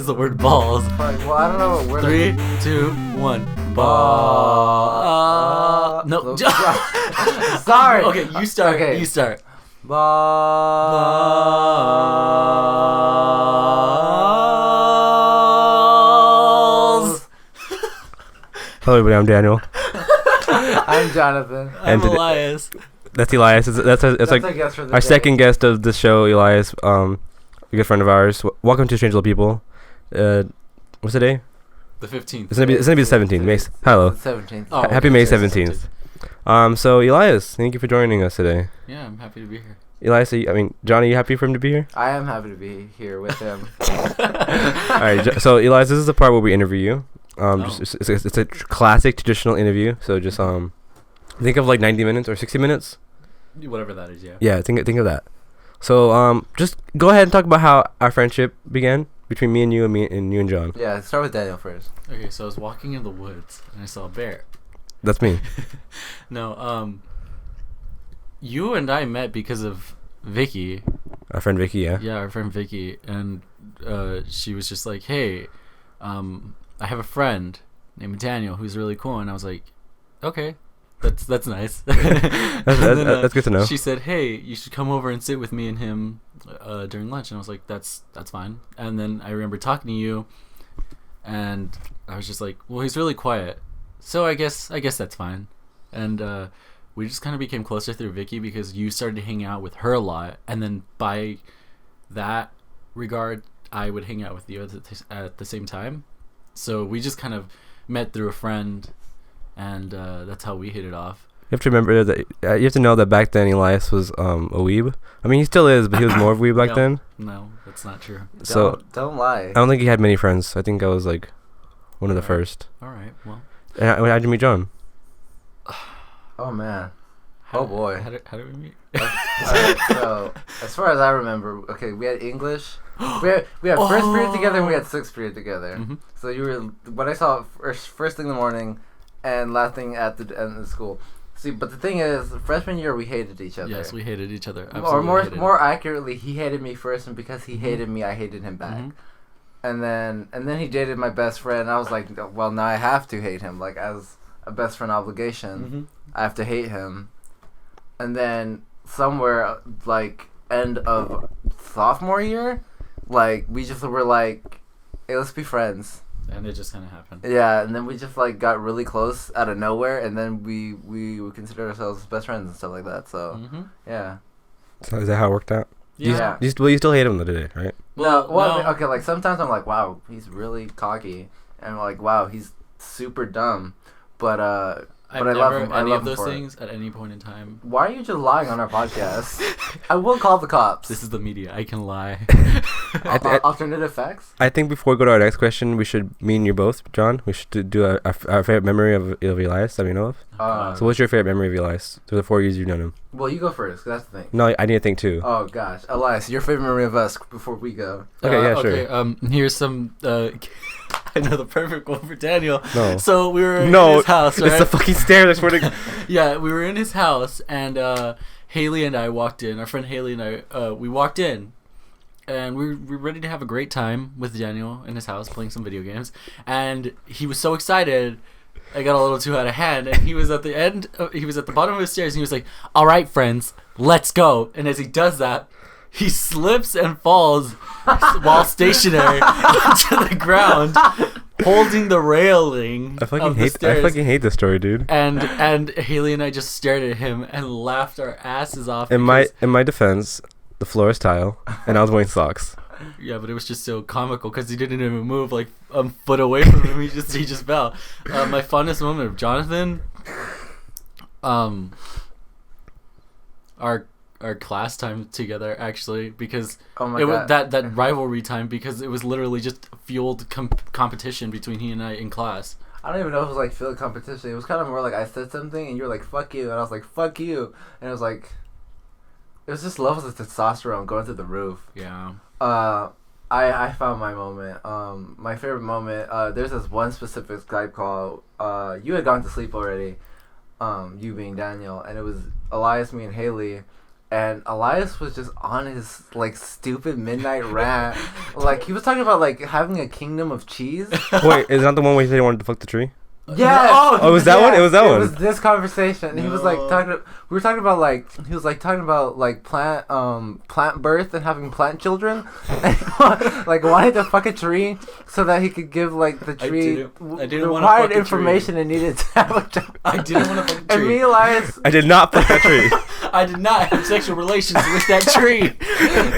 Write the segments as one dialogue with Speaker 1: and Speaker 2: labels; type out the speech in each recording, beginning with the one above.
Speaker 1: is the word balls.
Speaker 2: Well, I don't know what word.
Speaker 1: 3, 2, 1. Ball. No.
Speaker 2: Sorry.
Speaker 1: Okay, you start.
Speaker 2: Okay.
Speaker 1: You start. Balls.
Speaker 3: Hello, everybody. I'm Daniel.
Speaker 2: I'm Jonathan.
Speaker 1: I'm Elias.
Speaker 3: That's Elias. That's like
Speaker 2: our guest for the
Speaker 3: our
Speaker 2: day.
Speaker 3: second guest of the show, Elias. A good friend of ours. Welcome to Strange Little People. What's the day?
Speaker 1: The 15th.
Speaker 3: It's gonna be the 17th. May. Hello.
Speaker 2: The 17th.
Speaker 1: Oh,
Speaker 3: Happy
Speaker 1: okay,
Speaker 3: May
Speaker 1: so
Speaker 3: 17th. So Elias, thank you for joining us today.
Speaker 1: Yeah, I'm happy to be here.
Speaker 3: Elias, John, are you happy for him to be here?
Speaker 2: I am happy to be here with him.
Speaker 3: All right. So Elias, this is the part where we interview you. It's a classic traditional interview. So just think of like 90 minutes or 60 minutes.
Speaker 1: Whatever that is, yeah.
Speaker 3: Yeah, think of that. So just go ahead and talk about how our friendship began between me and you and you and John.
Speaker 2: Yeah, start with Daniel first.
Speaker 1: Okay, so I was walking in the woods and I saw a bear.
Speaker 3: That's me.
Speaker 1: No, you and I met because of Vicky.
Speaker 3: Our friend Vicky, yeah.
Speaker 1: Yeah, our friend Vicky, and she was just like, "Hey, I have a friend named Daniel who's really cool," and I was like, "Okay, that's nice."
Speaker 3: That's good to know.
Speaker 1: She said, "Hey, you should come over and sit with me and him during lunch," and I was like, "That's fine." And then I remember talking to you, and I was just like, "Well, he's really quiet, so I guess that's fine." And we just kind of became closer through Vicky because you started to hang out with her a lot, and then by that regard, I would hang out with you at the same time. So we just kind of met through a friend, and that's how we hit it off.
Speaker 3: You have to remember that. You have to know that back then Elias was a weeb. I mean, he still is, but he was more of a weeb back then.
Speaker 1: No, that's not true.
Speaker 3: So
Speaker 2: don't lie.
Speaker 3: I don't think he had many friends. I think I was like one of the first.
Speaker 1: All right. Well.
Speaker 3: How'd you meet John?
Speaker 2: Oh man. Oh boy.
Speaker 1: How did we meet?
Speaker 2: Alright, so as far as I remember, okay, we had English. We had first period together and we had sixth period together.
Speaker 1: Mm-hmm.
Speaker 2: So you were what I saw first thing in the morning and last thing at the end of school. See, but the thing is, freshman year we hated each other.
Speaker 1: Yes, we hated each other.
Speaker 2: Or more accurately, he hated me first, and because he hated me, I hated him back. And then he dated my best friend. And I was like, well, now I have to hate him, like as a best friend obligation. I have to hate him. And then somewhere like end of sophomore year, like we just were like, hey, let's be friends.
Speaker 1: And it just kind of happened.
Speaker 2: Yeah, and then we just like got really close out of nowhere, and then we would consider ourselves best friends and stuff like that. So yeah.
Speaker 3: So is that how it worked out?
Speaker 2: Yeah.
Speaker 3: You still hate him today, right?
Speaker 2: No. I mean, okay, like sometimes I'm like, wow, he's really cocky, and like, wow, he's super dumb, but
Speaker 1: I've
Speaker 2: I
Speaker 1: never
Speaker 2: love him.
Speaker 1: any of those things at any point in time.
Speaker 2: Why are you just lying on our podcast? I will call the cops.
Speaker 1: This is the media. I can lie.
Speaker 2: Alternative facts?
Speaker 3: I think before we go to our next question, we should, me and you both, John, we should do our favorite memory of Elias that we know of. So what's your favorite memory of Elias through the 4 years you've known him?
Speaker 2: Well, you go first, 'cause that's the thing.
Speaker 3: No, I need to think too.
Speaker 2: Oh, gosh. Elias, your favorite memory of us before we go.
Speaker 3: Okay, yeah, sure.
Speaker 1: Okay, here's some... I know the perfect one for Daniel.
Speaker 3: No.
Speaker 1: So we were in his house, right?
Speaker 3: It's the fucking stairs, I swear to God.
Speaker 1: Yeah, we were in his house, and Haley and I walked in. Our friend Haley and I, we walked in, and we were ready to have a great time with Daniel in his house playing some video games. And he was so excited, I got a little too out of hand, and he was at the bottom of the stairs, and he was like, "All right, friends, let's go." And as he does that, he slips and falls while stationary onto the ground, holding the railing
Speaker 3: I
Speaker 1: of the stairs.
Speaker 3: I fucking hate this story, dude.
Speaker 1: And Haley and I just stared at him and laughed our asses off.
Speaker 3: In my defense, the floor is tile, and I was wearing socks.
Speaker 1: Yeah, but it was just so comical because he didn't even move like a foot away from him. He just fell. My fondest moment of Jonathan, our class time together, actually, because was that rivalry time, because it was literally just fueled competition between he and I in class.
Speaker 2: I don't even know if it was like field competition. It was kind of more like I said something and you were like, fuck you, and I was like, fuck you, and it was like, it was just levels of testosterone going through the roof.
Speaker 1: Yeah.
Speaker 2: I found my moment. My favorite moment, there's this one specific Skype call. You had gone to sleep already, you being Daniel, and it was Elias, me, and Haley. and Elias was just on his like stupid midnight rant. Like he was talking about like having a kingdom of cheese.
Speaker 3: Wait, is that the one where he said he wanted to fuck the tree?
Speaker 2: Yeah.
Speaker 3: Oh, was that one? It was that one.
Speaker 2: It was this conversation. He was like talking. We were talking about like he was like talking about like plant birth and having plant children, and like wanted to fuck a tree so that he could give like the tree
Speaker 1: the
Speaker 2: required information it needed to have a child.
Speaker 1: I didn't want to fuck a tree.
Speaker 2: And me, Elias.
Speaker 3: I did not fuck that tree.
Speaker 1: I did not have sexual relations with that tree.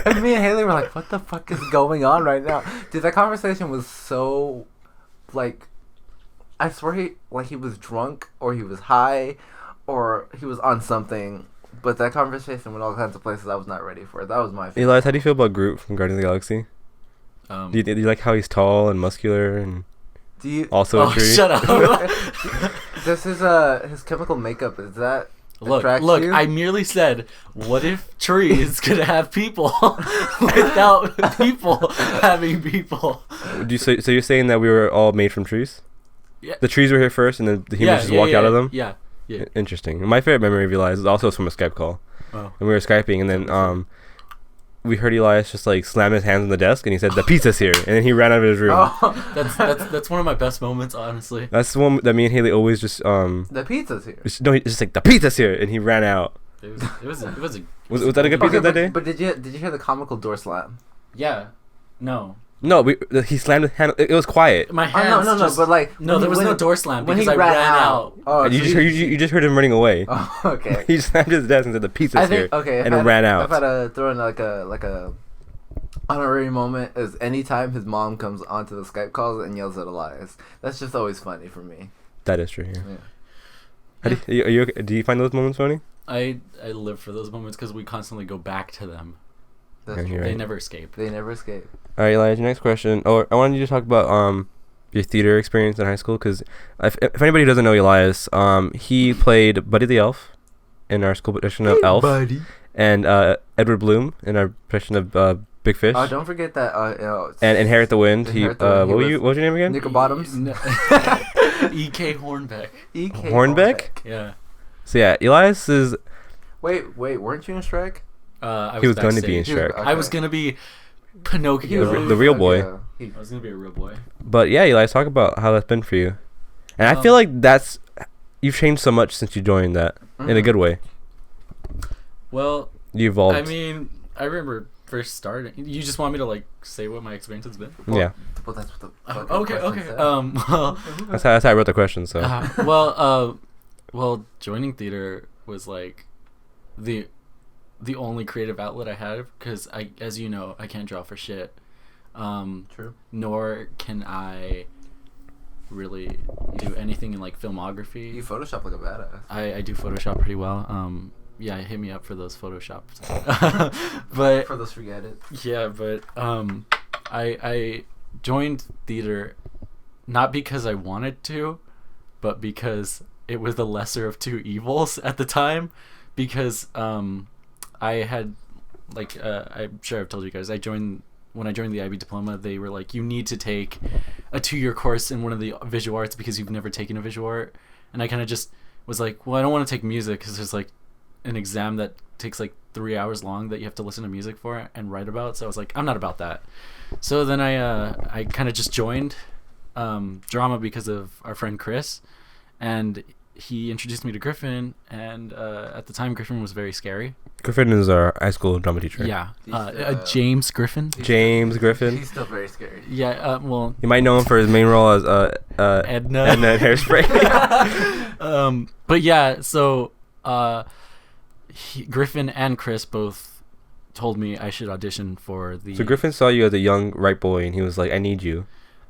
Speaker 2: And me and Haley were like, "What the fuck is going on right now?" Dude, that conversation was so like. I swear he was drunk or he was high or he was on something. But that conversation went all kinds of places I was not ready for. That was my favorite.
Speaker 3: Elias, how do you feel about Groot from Guardians of the Galaxy? Do you like how he's tall and muscular and also a tree?
Speaker 1: Shut up.
Speaker 2: This is his chemical makeup. Is that
Speaker 1: Look,
Speaker 2: you?
Speaker 1: I merely said, what if trees could have people without people having people?
Speaker 3: So you're saying that we were all made from trees?
Speaker 1: Yeah.
Speaker 3: The trees were here first, and then the humans just walked out of them?
Speaker 1: Yeah.
Speaker 3: Interesting. My favorite memory of Elias is also from a Skype call.
Speaker 1: Oh.
Speaker 3: And we were Skyping, and then we heard Elias just like slam his hands on the desk, and he said, "The pizza's here," and then he ran out of his room.
Speaker 2: Oh.
Speaker 1: That's one of my best moments, honestly.
Speaker 3: That's the one that me and Haley always just
Speaker 2: The pizza's here.
Speaker 3: He's just like, "The pizza's here," and he ran out.
Speaker 1: It was a
Speaker 3: Was that a good pizza that day?
Speaker 2: But did you hear the comical door slam?
Speaker 1: Yeah. No.
Speaker 3: No, he slammed his hand. It was quiet.
Speaker 1: My hands.
Speaker 2: No. But like,
Speaker 1: no, there was no door slam because I
Speaker 2: ran
Speaker 1: ran out.
Speaker 2: Oh,
Speaker 3: you just heard him running away.
Speaker 2: Oh, okay.
Speaker 3: He slammed his desk and said, "The pizza's here," and ran out.
Speaker 2: I've had to throw in like a honorary moment is anytime his mom comes onto the Skype calls and yells at Elias. That's just always funny for me.
Speaker 3: That is true. Yeah. Do you find those moments funny?
Speaker 1: I live for those moments because we constantly go back to them.
Speaker 2: That's true.
Speaker 3: Right.
Speaker 1: They never escape.
Speaker 3: All right, Elias, your next question. Oh, I wanted you to talk about your theater experience in high school, because if anybody doesn't know Elias, he played Buddy the Elf in our school production of Elf,
Speaker 2: Buddy.
Speaker 3: And Edward Bloom in our production of Big Fish.
Speaker 2: Oh, don't forget that.
Speaker 3: And Inherit the Wind. What was your name again?
Speaker 2: Nickel Bottoms.
Speaker 1: E.K. Hornbeck.
Speaker 2: E.K.
Speaker 3: Hornbeck?
Speaker 1: Yeah.
Speaker 3: So yeah, Elias is.
Speaker 2: Wait, weren't you in Shrek?
Speaker 3: He was going to be in Shrek.
Speaker 1: Okay. I was gonna be Pinocchio.
Speaker 3: The real boy.
Speaker 1: I was gonna be a real boy.
Speaker 3: But yeah, Elias, talk about how that's been for you. And I feel like you've changed so much since you joined that in a good way.
Speaker 1: Well,
Speaker 3: you evolved.
Speaker 1: I mean, I remember first starting. You just want me to like say what my experience has been?
Speaker 3: Yeah.
Speaker 2: Well, that's what the
Speaker 1: okay.
Speaker 2: Well,
Speaker 3: that's how I wrote the question. So.
Speaker 1: Well, joining theater was like the only creative outlet I had, because as you know, I can't draw for shit.
Speaker 2: True.
Speaker 1: Nor can I really do anything in like filmography.
Speaker 2: You Photoshop like a badass.
Speaker 1: I do Photoshop pretty well. Yeah, hit me up for those Photoshops. But
Speaker 2: for those forget it.
Speaker 1: Yeah, but I joined theater not because I wanted to, but because it was the lesser of two evils at the time. Because I had I'm sure I've told you guys, when I joined the IB diploma, they were like, you need to take a 2-year course in one of the visual arts because you've never taken a visual art. And I kind of just was like, well, I don't want to take music because there's like an exam that takes like 3 hours long that you have to listen to music for and write about. So I was like, I'm not about that. So then I kind of just joined drama because of our friend Chris, and he introduced me to Griffin, and at the time Griffin was very scary.
Speaker 3: Griffin is our high school drama teacher.
Speaker 1: Yeah. James Griffin.
Speaker 3: James Griffin.
Speaker 2: He's still very scary.
Speaker 1: Yeah, well...
Speaker 3: You might know him for his main role as
Speaker 1: Edna
Speaker 3: in Hairspray.
Speaker 1: But yeah, so Griffin and Chris both told me I should audition for the...
Speaker 3: So Griffin saw you as a young right boy, and he was like, I need you.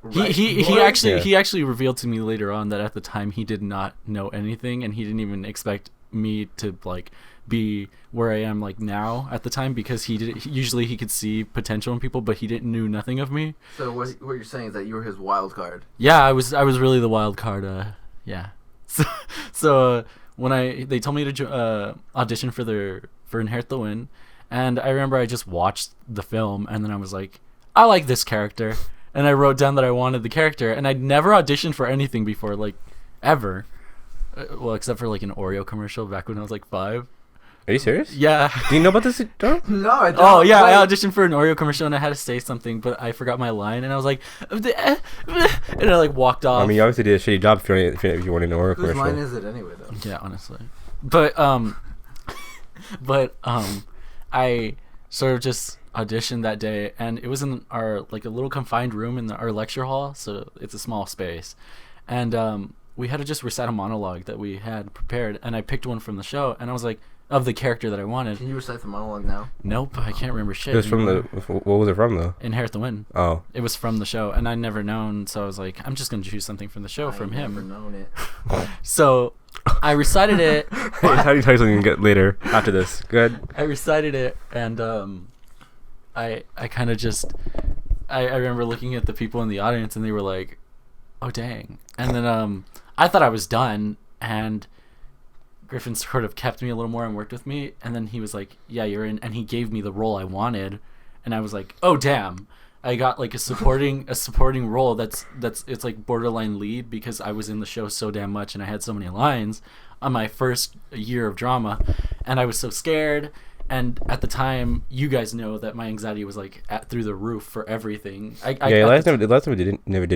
Speaker 1: He actually revealed to me later on that at the time he did not know anything, and he didn't even expect me to like be where I am like now at the time, because usually he could see potential in people, but he knew nothing of me.
Speaker 2: So what you're saying is that you were his wild card?
Speaker 1: Yeah, I was really the wild card. Yeah. So when they told me to audition for Inherit the Wind, and I remember I just watched the film, and then I was like, I like this character. And I wrote down that I wanted the character, and I'd never auditioned for anything before, like, ever. Well, except for, like, an Oreo commercial back when I was, like, 5.
Speaker 3: Are you serious?
Speaker 1: Yeah.
Speaker 3: Do you know about this, John?
Speaker 2: No, I don't.
Speaker 1: Oh yeah,
Speaker 2: Wait.
Speaker 1: I auditioned for an Oreo commercial and I had to say something, but I forgot my line and I was like, and I like walked off.
Speaker 3: I mean, you obviously did a shitty job if you wanted to work.
Speaker 2: Whose line is it anyway, though?
Speaker 1: Yeah, honestly, but I sort of just auditioned that day, and it was in our like a little confined room in our lecture hall, so it's a small space, and we had to just recite a monologue that we had prepared, and I picked one from the show, and I was like, of the character that I wanted.
Speaker 2: Can you recite the monologue now?
Speaker 1: Nope, I can't remember shit.
Speaker 3: It was from the. What was it from though?
Speaker 1: Inherit the Wind.
Speaker 3: Oh.
Speaker 1: It was from the show, and I'd never known, so I was like, I'm just gonna choose something from the show from him.
Speaker 2: Never known it.
Speaker 1: So I recited it.
Speaker 3: How do you tell you something get later after this? Good.
Speaker 1: I recited it, and I kind of just I remember looking at the people in the audience, and they were like, "Oh dang!" And then I thought I was done, and Griffin sort of kept me a little more and worked with me, and then he was like, "Yeah, you're in," and he gave me the role I wanted, and I was like, "Oh damn!" I got like a supporting role that's it's like borderline lead because I was in the show so damn much and I had so many lines on my first year of drama, and I was so scared. And at the time, you guys know that my anxiety was like through the roof for everything.
Speaker 3: Elias never did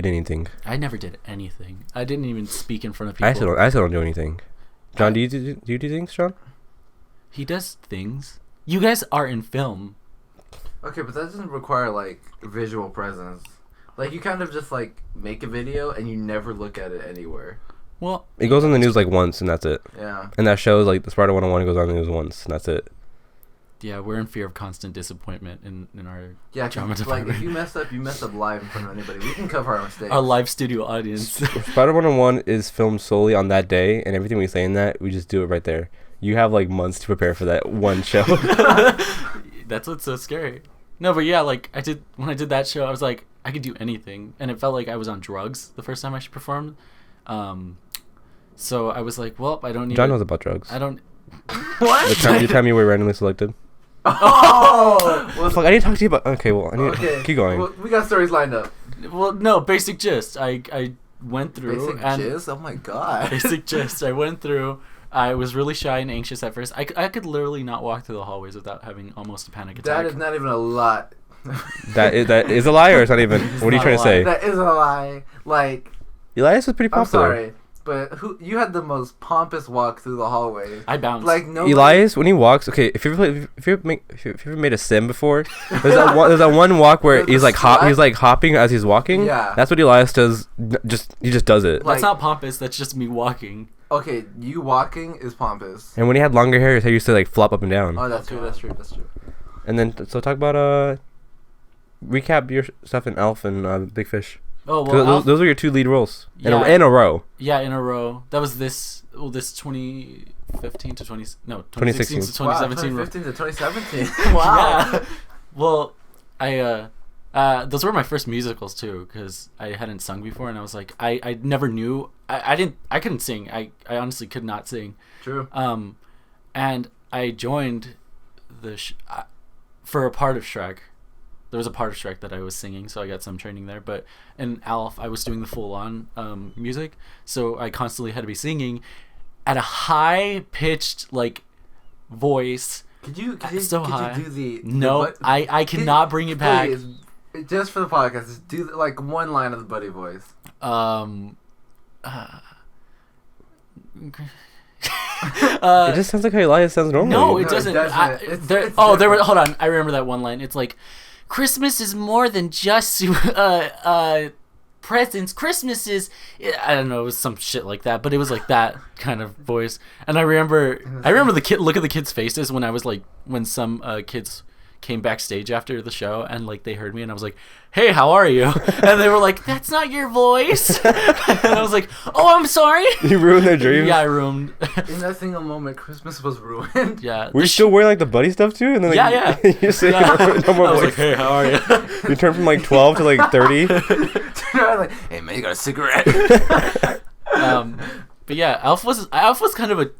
Speaker 3: anything.
Speaker 1: I never did anything. I didn't even speak in front of people.
Speaker 3: I still don't do anything. John, do you do things, John?
Speaker 1: He does things. You guys are in film.
Speaker 2: Okay, but that doesn't require like visual presence. Like you kind of just like make a video and you never look at it anywhere.
Speaker 1: Well,
Speaker 3: it goes on the news like once and that's it.
Speaker 2: Yeah.
Speaker 3: And that shows like the Sparta 101 goes on the news once and that's it.
Speaker 1: Yeah, we're in fear of constant disappointment in our drama
Speaker 2: like
Speaker 1: department.
Speaker 2: if you mess up live in front of anybody. We can cover our mistakes.
Speaker 1: Our live studio audience.
Speaker 3: Sparta 101 is filmed solely on that day, and everything we say in that, we just do it right there. You have like months to prepare for that one show.
Speaker 1: That's what's so scary. No, but yeah, like when I did that show, I was like, I could do anything, and it felt like I was on drugs the first time I performed. So I was like, well, I don't need.
Speaker 3: John knows about drugs.
Speaker 1: I don't.
Speaker 2: What?
Speaker 3: The time you were randomly selected.
Speaker 2: Oh! Well,
Speaker 3: fuck! I didn't talk to you about. Okay, well, keep going.
Speaker 2: Well, we got stories lined up.
Speaker 1: Well, no, basic gist. I went through
Speaker 2: Basic gist. Oh my god.
Speaker 1: Basic gist. I went through. I was really shy and anxious at first. I could literally not walk through the hallways without having almost a panic attack.
Speaker 2: That is not even a lot.
Speaker 3: that is a lie, or it's not even. What are you trying to say?
Speaker 2: That is a lie. Like,
Speaker 3: Elias was pretty popular.
Speaker 2: I'm sorry, but you had the most pompous walk through the hallway.
Speaker 1: I bounced.
Speaker 2: Like no.
Speaker 3: Elias, when he walks, okay. If you ever made a sim before, there's that one walk where he's like hopping as he's walking.
Speaker 2: Yeah.
Speaker 3: That's what Elias does. He just does it.
Speaker 1: That's not pompous. That's just me walking.
Speaker 2: Okay, you walking is pompous.
Speaker 3: And when he had longer hair, his hair used to like flop up and down.
Speaker 2: Oh, that's true. That's true. That's true.
Speaker 3: And then so talk about recap your stuff in Elf and Big Fish.
Speaker 1: Oh well,
Speaker 3: those were your two lead roles in
Speaker 1: Yeah.
Speaker 3: a row.
Speaker 1: Yeah, in a row. That was this 2015 to 2016 to 2017.
Speaker 2: Wow, 2015 to 2017. Wow.
Speaker 1: Yeah. Well, those were my first musicals too, because I hadn't sung before, and I was like, I never knew. I couldn't sing. I honestly could not sing.
Speaker 2: True.
Speaker 1: And I joined for a part of Shrek. There was a part of Shrek that I was singing, so I got some training there. But in Alf, I was doing the full-on music, so I constantly had to be singing at a high-pitched like voice. Could you do
Speaker 2: the?
Speaker 1: No, I cannot bring it back.
Speaker 2: Please, just for the podcast, just do like one line of the Buddy voice.
Speaker 3: It just sounds like how Elias sounds normally.
Speaker 1: No, it doesn't. Hold on. I remember that one line. It's like, Christmas is more than just presents. Christmas is, I don't know, it was some shit like that, but it was like that kind of voice. And I remember the look of the kids' faces when some kids came backstage after the show and like they heard me and I was like, hey, how are you? And they were like, that's not your voice. And I was like, oh, I'm sorry.
Speaker 3: You ruined their dreams.
Speaker 1: Yeah, I ruined.
Speaker 2: In that single moment, Christmas was ruined.
Speaker 1: Yeah.
Speaker 3: Were you still wearing like the Buddy stuff too? And then
Speaker 1: yeah.
Speaker 3: You say no more
Speaker 1: I was
Speaker 3: voice.
Speaker 1: like, hey, how are you?
Speaker 3: You turned from like 12 to like 30.
Speaker 2: Like, hey man, you got a cigarette?
Speaker 1: But yeah, Alf was kind of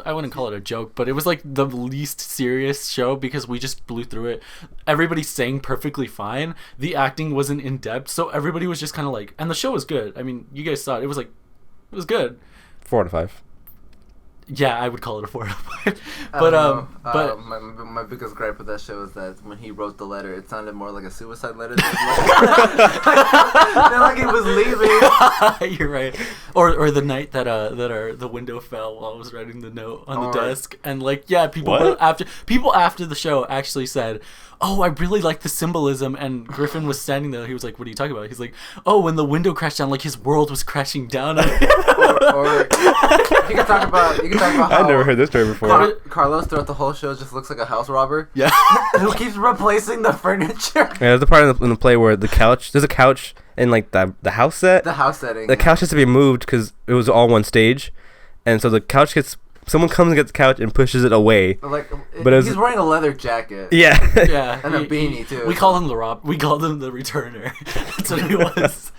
Speaker 1: I wouldn't call it a joke, but it was like the least serious show because we just blew through it. Everybody sang perfectly fine. The acting wasn't in depth, so everybody was just kind of like, and the show was good. I mean, you guys saw it. It was good.
Speaker 3: 4 out of 5.
Speaker 1: Yeah, I would call it affordable.
Speaker 2: But my biggest gripe with that show is that when he wrote the letter, it sounded more like a suicide letter than like he was leaving.
Speaker 1: You're right. Or the night that the window fell while I was writing the note on the desk, and like people after the show actually said, "Oh, I really like the symbolism." And Griffin was standing there. He was like, "What are you talking about?" He's like, "Oh, when the window crashed down, like his world was crashing down."
Speaker 2: or you can talk about how
Speaker 3: I've never heard this story before.
Speaker 2: Carlos throughout the whole show just looks like a house robber.
Speaker 1: Yeah.
Speaker 2: Who keeps replacing the furniture.
Speaker 3: Yeah, there's the part in the play where there's a couch in like the house set.
Speaker 2: The house setting.
Speaker 3: The couch has to be moved because it was all one stage, and so the couch someone comes and gets the couch and pushes it away.
Speaker 2: Like,
Speaker 3: but
Speaker 2: he's wearing a leather jacket.
Speaker 3: Yeah.
Speaker 1: Yeah.
Speaker 2: And a beanie too.
Speaker 1: We call him We called him the returner. That's what he was.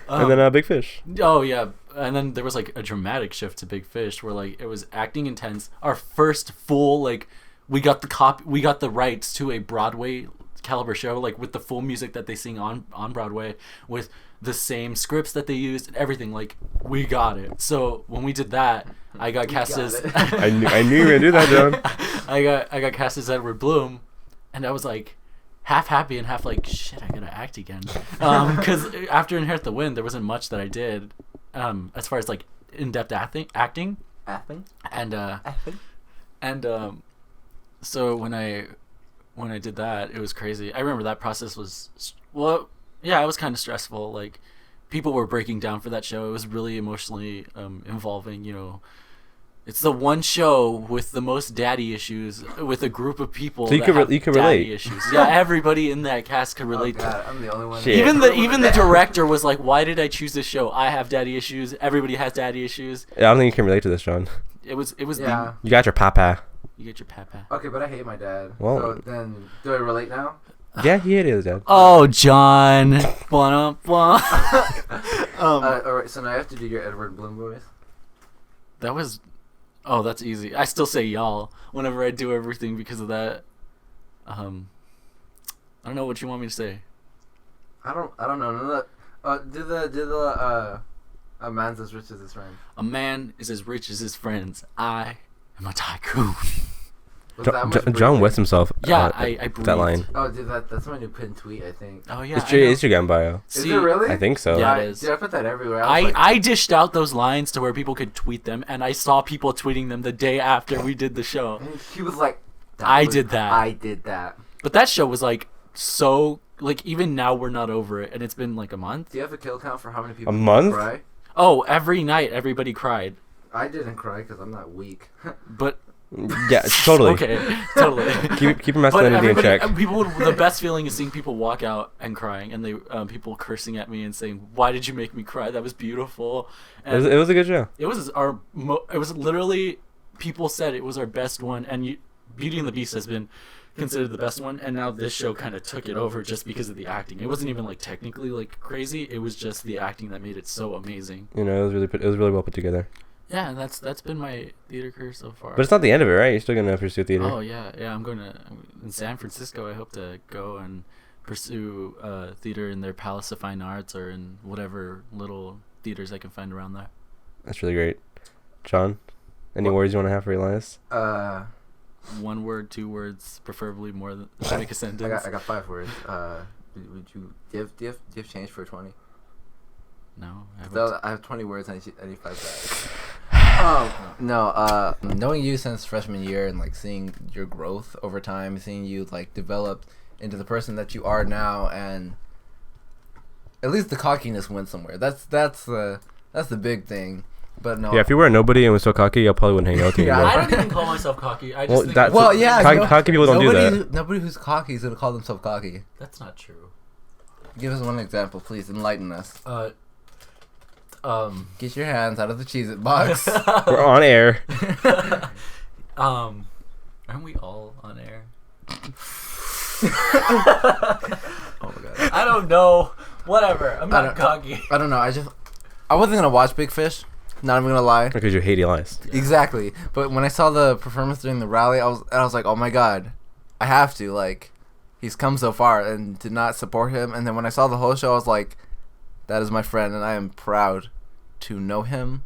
Speaker 3: And then Big Fish.
Speaker 1: Oh yeah, and then there was like a dramatic shift to Big Fish where like it was acting intense. Our first full like we got the rights to a Broadway caliber show, like with the full music that they sing on Broadway, with the same scripts that they used and everything. Like we got it. So when we did that, I got cast as
Speaker 3: I knew you were gonna do that, John.
Speaker 1: I got cast as Edward Bloom, and I was like half happy and half like, shit, I gotta act again. Because after Inherit the Wind, there wasn't much that I did, as far as like in-depth acting. So when I did that, it was crazy. I remember that process was, well, yeah, it was kind of stressful. Like, people were breaking down for that show. It was really emotionally involving, you know. It's the one show with the most daddy issues with a group of people.
Speaker 3: So you could
Speaker 1: daddy
Speaker 3: relate.
Speaker 1: Issues. Yeah, everybody in that cast could relate.
Speaker 2: Oh God, I'm the only one.
Speaker 3: Shit.
Speaker 1: Even the director was like, "Why did I choose this show? I have daddy issues. Everybody has daddy issues."
Speaker 3: Yeah, I don't think you can relate to this, John.
Speaker 1: It was.
Speaker 2: Yeah.
Speaker 3: You got your papa.
Speaker 1: You get your papa.
Speaker 2: Okay, but I hate my dad.
Speaker 3: Well-
Speaker 2: So then, do I relate now?
Speaker 3: Yeah, he is, Dad.
Speaker 1: Oh, John. Blah, blah.
Speaker 2: Alright, so now I have to do your Edward Bloom voice.
Speaker 1: That was. Oh, that's easy. I still say y'all whenever I do everything because of that. I don't know what you want me to say.
Speaker 2: I don't know. Do the a man's as rich as his friend.
Speaker 1: A man is as rich as his friends. I am a tycoon.
Speaker 3: John wets himself.
Speaker 1: Yeah, I breathed.
Speaker 3: That line.
Speaker 2: Oh, dude, that's my new pinned tweet, I think.
Speaker 1: Oh yeah,
Speaker 3: It's your Instagram bio.
Speaker 2: Is it really?
Speaker 3: I think so.
Speaker 1: Yeah, it is.
Speaker 2: Dude, I put that everywhere.
Speaker 1: I dished out those lines to where people could tweet them, and I saw people tweeting them the day after we did the show.
Speaker 2: And he was like,
Speaker 1: I did that.
Speaker 2: I did that.
Speaker 1: But that show was like so, like, even now we're not over it, and it's been like a month.
Speaker 2: Do you have a kill count for how many people
Speaker 3: A month?
Speaker 2: cry?
Speaker 1: Oh, every night everybody cried.
Speaker 2: I didn't cry because I'm not weak.
Speaker 1: But
Speaker 3: Yeah, totally.
Speaker 1: okay, totally.
Speaker 3: Keep your masculinity in check.
Speaker 1: The best feeling is seeing people walk out and crying, and they people cursing at me and saying, "Why did you make me cry? That was beautiful." And
Speaker 3: It was a good show.
Speaker 1: it was it was literally, people said it was our best one, and Beauty and the Beast has been considered the best one, and now this show kind of took it over just because of the acting. It wasn't even like technically like crazy. It was just the acting that made it so amazing.
Speaker 3: You know, it was really well put together.
Speaker 1: Yeah, and that's been my theater career so far.
Speaker 3: But it's not the end of it, right? You're still gonna pursue theater.
Speaker 1: Oh yeah. I'm going to in San Francisco. I hope to go and pursue theater in their Palace of Fine Arts or in whatever little theaters I can find around there.
Speaker 3: That's really great. John, any words you want to have for Elias?
Speaker 1: 1 word, 2 words, preferably more than make a sentence.
Speaker 2: I got 5 words. Would you do you have change for 20?
Speaker 1: No,
Speaker 2: I have 20 words and I need 5 back. Knowing you since freshman year and like seeing your growth over time, seeing you like develop into the person that you are now, and at least the cockiness went somewhere. That's the big thing. But no.
Speaker 3: Yeah, if you were a nobody and was so cocky, I probably wouldn't hang out with you
Speaker 2: Yeah,
Speaker 3: anymore.
Speaker 1: I don't even call myself cocky. I just
Speaker 3: Well,
Speaker 1: think
Speaker 3: that's-
Speaker 2: Well, yeah.
Speaker 3: Cocky people don't do that.
Speaker 2: Nobody who's cocky is gonna call themselves cocky.
Speaker 1: that's not true.
Speaker 2: Give us one example, please. Enlighten us. Get your hands out of the Cheez-It box.
Speaker 3: We're on air.
Speaker 1: Aren't we all on air?
Speaker 2: Oh my god.
Speaker 1: I don't know. Whatever. I'm not cocky.
Speaker 2: I don't know. I wasn't gonna watch Big Fish. Not even gonna lie.
Speaker 3: Because you hate Elias.
Speaker 2: Exactly. But when I saw the performance during the rally, I was like, oh my god, I have to. Like, he's come so far, and to not support him. And then when I saw the whole show, I was like, that is my friend, and I am proud to know him.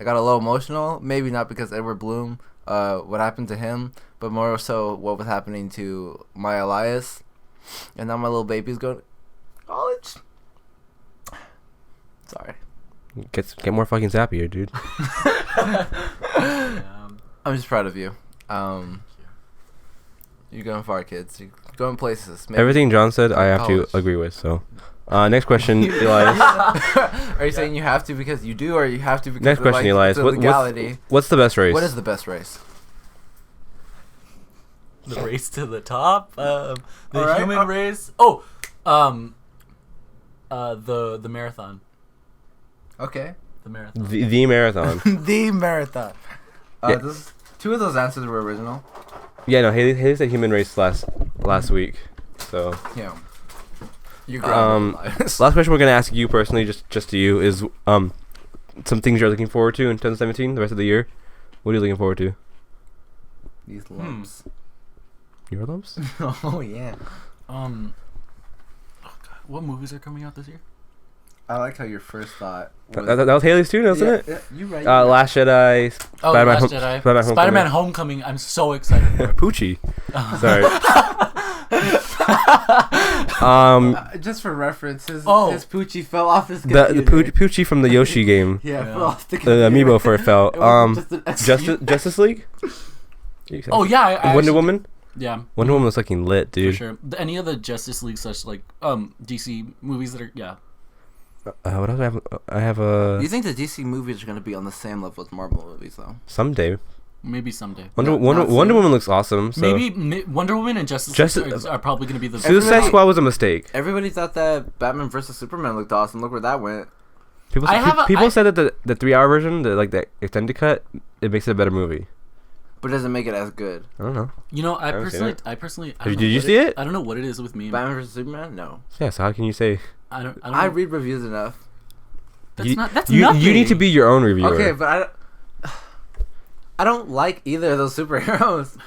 Speaker 2: I got a little emotional. Maybe not because Edward Bloom, what happened to him, but more so what was happening to my Elias. And now my little baby's going to college. Sorry.
Speaker 3: Get more fucking zappier, dude.
Speaker 2: I'm just proud of you. You're going far, kids. You're going places. Maybe.
Speaker 3: Everything John said, I have to agree with. So, next question, Elias.
Speaker 2: Are you saying you have to because you do, or you have to because
Speaker 3: Next question, Elias. What's the best race?
Speaker 2: What is the best race?
Speaker 1: The race to the top. The
Speaker 2: right.
Speaker 1: human race. Oh, the marathon.
Speaker 2: Okay.
Speaker 1: The marathon.
Speaker 3: The marathon.
Speaker 2: The marathon.
Speaker 3: Yeah.
Speaker 2: Two of those answers were original.
Speaker 3: Yeah, no. Haley said human race last week. So.
Speaker 2: Yeah. You're
Speaker 3: last question we're gonna ask you personally, just to you, is some things you're looking forward to in 2017, the rest of the year. What are you looking forward to?
Speaker 2: These lumps.
Speaker 3: Your lumps?
Speaker 2: Oh yeah.
Speaker 1: Oh God, what movies are coming out this year?
Speaker 2: I like how your first thought was...
Speaker 3: That was Haley's too, wasn't it?
Speaker 2: Yeah, you're right.
Speaker 3: Last Jedi.
Speaker 1: Last Jedi. Spider-Man Homecoming. I'm so excited for it.
Speaker 3: Poochie. Sorry.
Speaker 2: Just for reference, his Poochie fell off his computer.
Speaker 3: The Poochie from the Yoshi game.
Speaker 2: Yeah, fell off the
Speaker 3: The
Speaker 2: computer.
Speaker 3: amiibo for it fell.
Speaker 2: Just
Speaker 3: Justice League?
Speaker 1: Oh yeah,
Speaker 3: Wonder Woman?
Speaker 1: Yeah.
Speaker 3: Wonder Woman was fucking lit, dude.
Speaker 1: For sure. Any of the Justice League such like DC movies that are
Speaker 3: what else I have a...
Speaker 2: Do you think the DC movies are going to be on the same level as Marvel movies, though?
Speaker 3: Someday.
Speaker 1: Maybe someday.
Speaker 3: Wonder Woman looks awesome. So.
Speaker 1: Maybe Wonder Woman and Justice League are probably going to be the...
Speaker 3: Suicide Squad was a mistake.
Speaker 2: Everybody thought that Batman vs. Superman looked awesome. Look where that went.
Speaker 3: People said that the 3-hour version, the extended cut, it makes it a better movie.
Speaker 2: But it doesn't make it as good.
Speaker 3: I don't know.
Speaker 1: You know, I personally...
Speaker 3: Did you see it?
Speaker 1: I don't know what it is with me.
Speaker 2: Batman vs. Superman? No.
Speaker 3: Yeah, so how can you say...
Speaker 2: I read reviews enough.
Speaker 1: That's
Speaker 3: you
Speaker 1: nothing.
Speaker 3: You need to be your own reviewer.
Speaker 2: Okay, but I don't like either of those superheroes.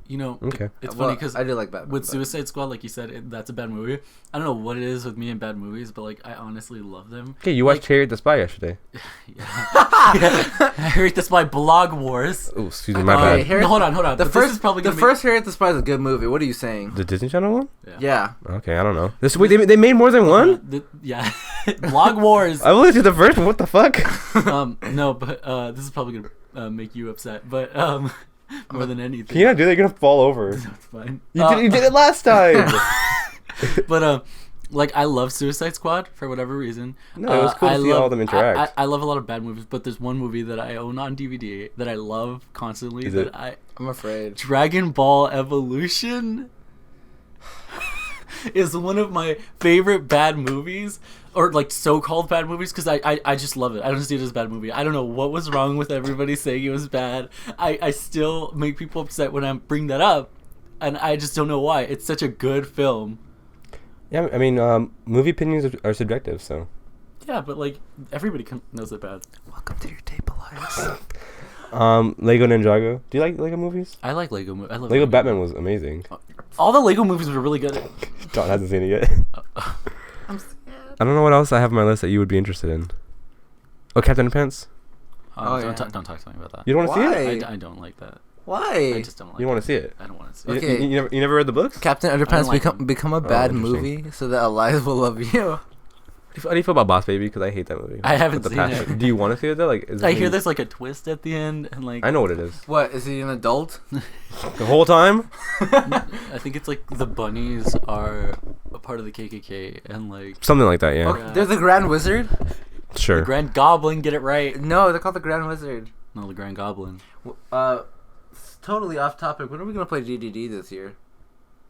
Speaker 1: You know,
Speaker 3: okay.
Speaker 1: It's funny because
Speaker 2: I do like Batman.
Speaker 1: With Suicide Squad, like you said, that's a bad movie. I don't know what it is with me and bad movies, but like I honestly love them.
Speaker 3: Okay, you watched Harriet the Spy yesterday.
Speaker 1: Yeah. Harriet the Spy Blog Wars.
Speaker 3: Oh, excuse me, my bad.
Speaker 1: No, hold on.
Speaker 2: The first Harriet the Spy is a good movie. What are you saying?
Speaker 3: The Disney Channel one?
Speaker 2: Yeah.
Speaker 3: Okay, I don't know. They made more than one?
Speaker 1: Yeah. Blog Wars.
Speaker 3: I only did the first one. What the fuck?
Speaker 1: No, but this is probably gonna make you upset, but more than anything.
Speaker 3: Can you not do that? You're gonna fall over.
Speaker 1: That's fine.
Speaker 3: You did it last time.
Speaker 1: But like I love Suicide Squad for whatever reason.
Speaker 3: No, it was cool to see all of them interact.
Speaker 1: I love a lot of bad movies, but there's one movie that I own on DVD that I love constantly.
Speaker 2: I'm afraid.
Speaker 1: Dragon Ball Evolution is one of my favorite bad movies, or like so-called bad movies, because I just love it. I don't see it as a bad movie. I don't know what was wrong with everybody saying it was bad. I still make people upset when I bring that up, and I just don't know why. It's such a good film.
Speaker 3: Yeah, I mean, movie opinions are subjective, so.
Speaker 1: Yeah, but like everybody knows it bad.
Speaker 2: Welcome to your tape, Elias.
Speaker 3: Lego Ninjago. Do you like Lego movies?
Speaker 1: I like Lego movies. I love
Speaker 3: Lego Batman was amazing.
Speaker 1: All the Lego movies were really good.
Speaker 3: John hasn't seen it yet.
Speaker 2: I'm scared.
Speaker 3: I don't know what else I have on my list that you would be interested in. Oh, Captain Underpants?
Speaker 1: Don't talk to me about that.
Speaker 3: You don't want to see it?
Speaker 1: I don't like that.
Speaker 2: Why?
Speaker 1: I just don't like
Speaker 3: You don't want to see it?
Speaker 1: I don't want to see it.
Speaker 2: Okay.
Speaker 3: You never read the books?
Speaker 2: Captain Underpants
Speaker 1: like
Speaker 2: become a bad
Speaker 3: interesting.
Speaker 2: movie so that Elias will love you.
Speaker 3: How do you feel about Boss Baby? Because I hate that movie.
Speaker 1: I haven't
Speaker 3: With the
Speaker 1: seen
Speaker 3: passion.
Speaker 1: it.
Speaker 3: Do you want to see it though? Like,
Speaker 1: I hear there's like a twist at the end, and like
Speaker 3: I know what it is.
Speaker 2: What, is he an adult?
Speaker 3: The whole time?
Speaker 1: I think it's like the bunnies are a part of the KKK, and like
Speaker 3: Something like that, yeah.
Speaker 2: Okay. There's a Grand Wizard?
Speaker 3: Sure.
Speaker 1: the Grand Goblin. Get it right.
Speaker 2: No, they're called the Grand Wizard.
Speaker 1: No, the Grand Goblin.
Speaker 2: It's totally off topic. When are we going to play DDD this year?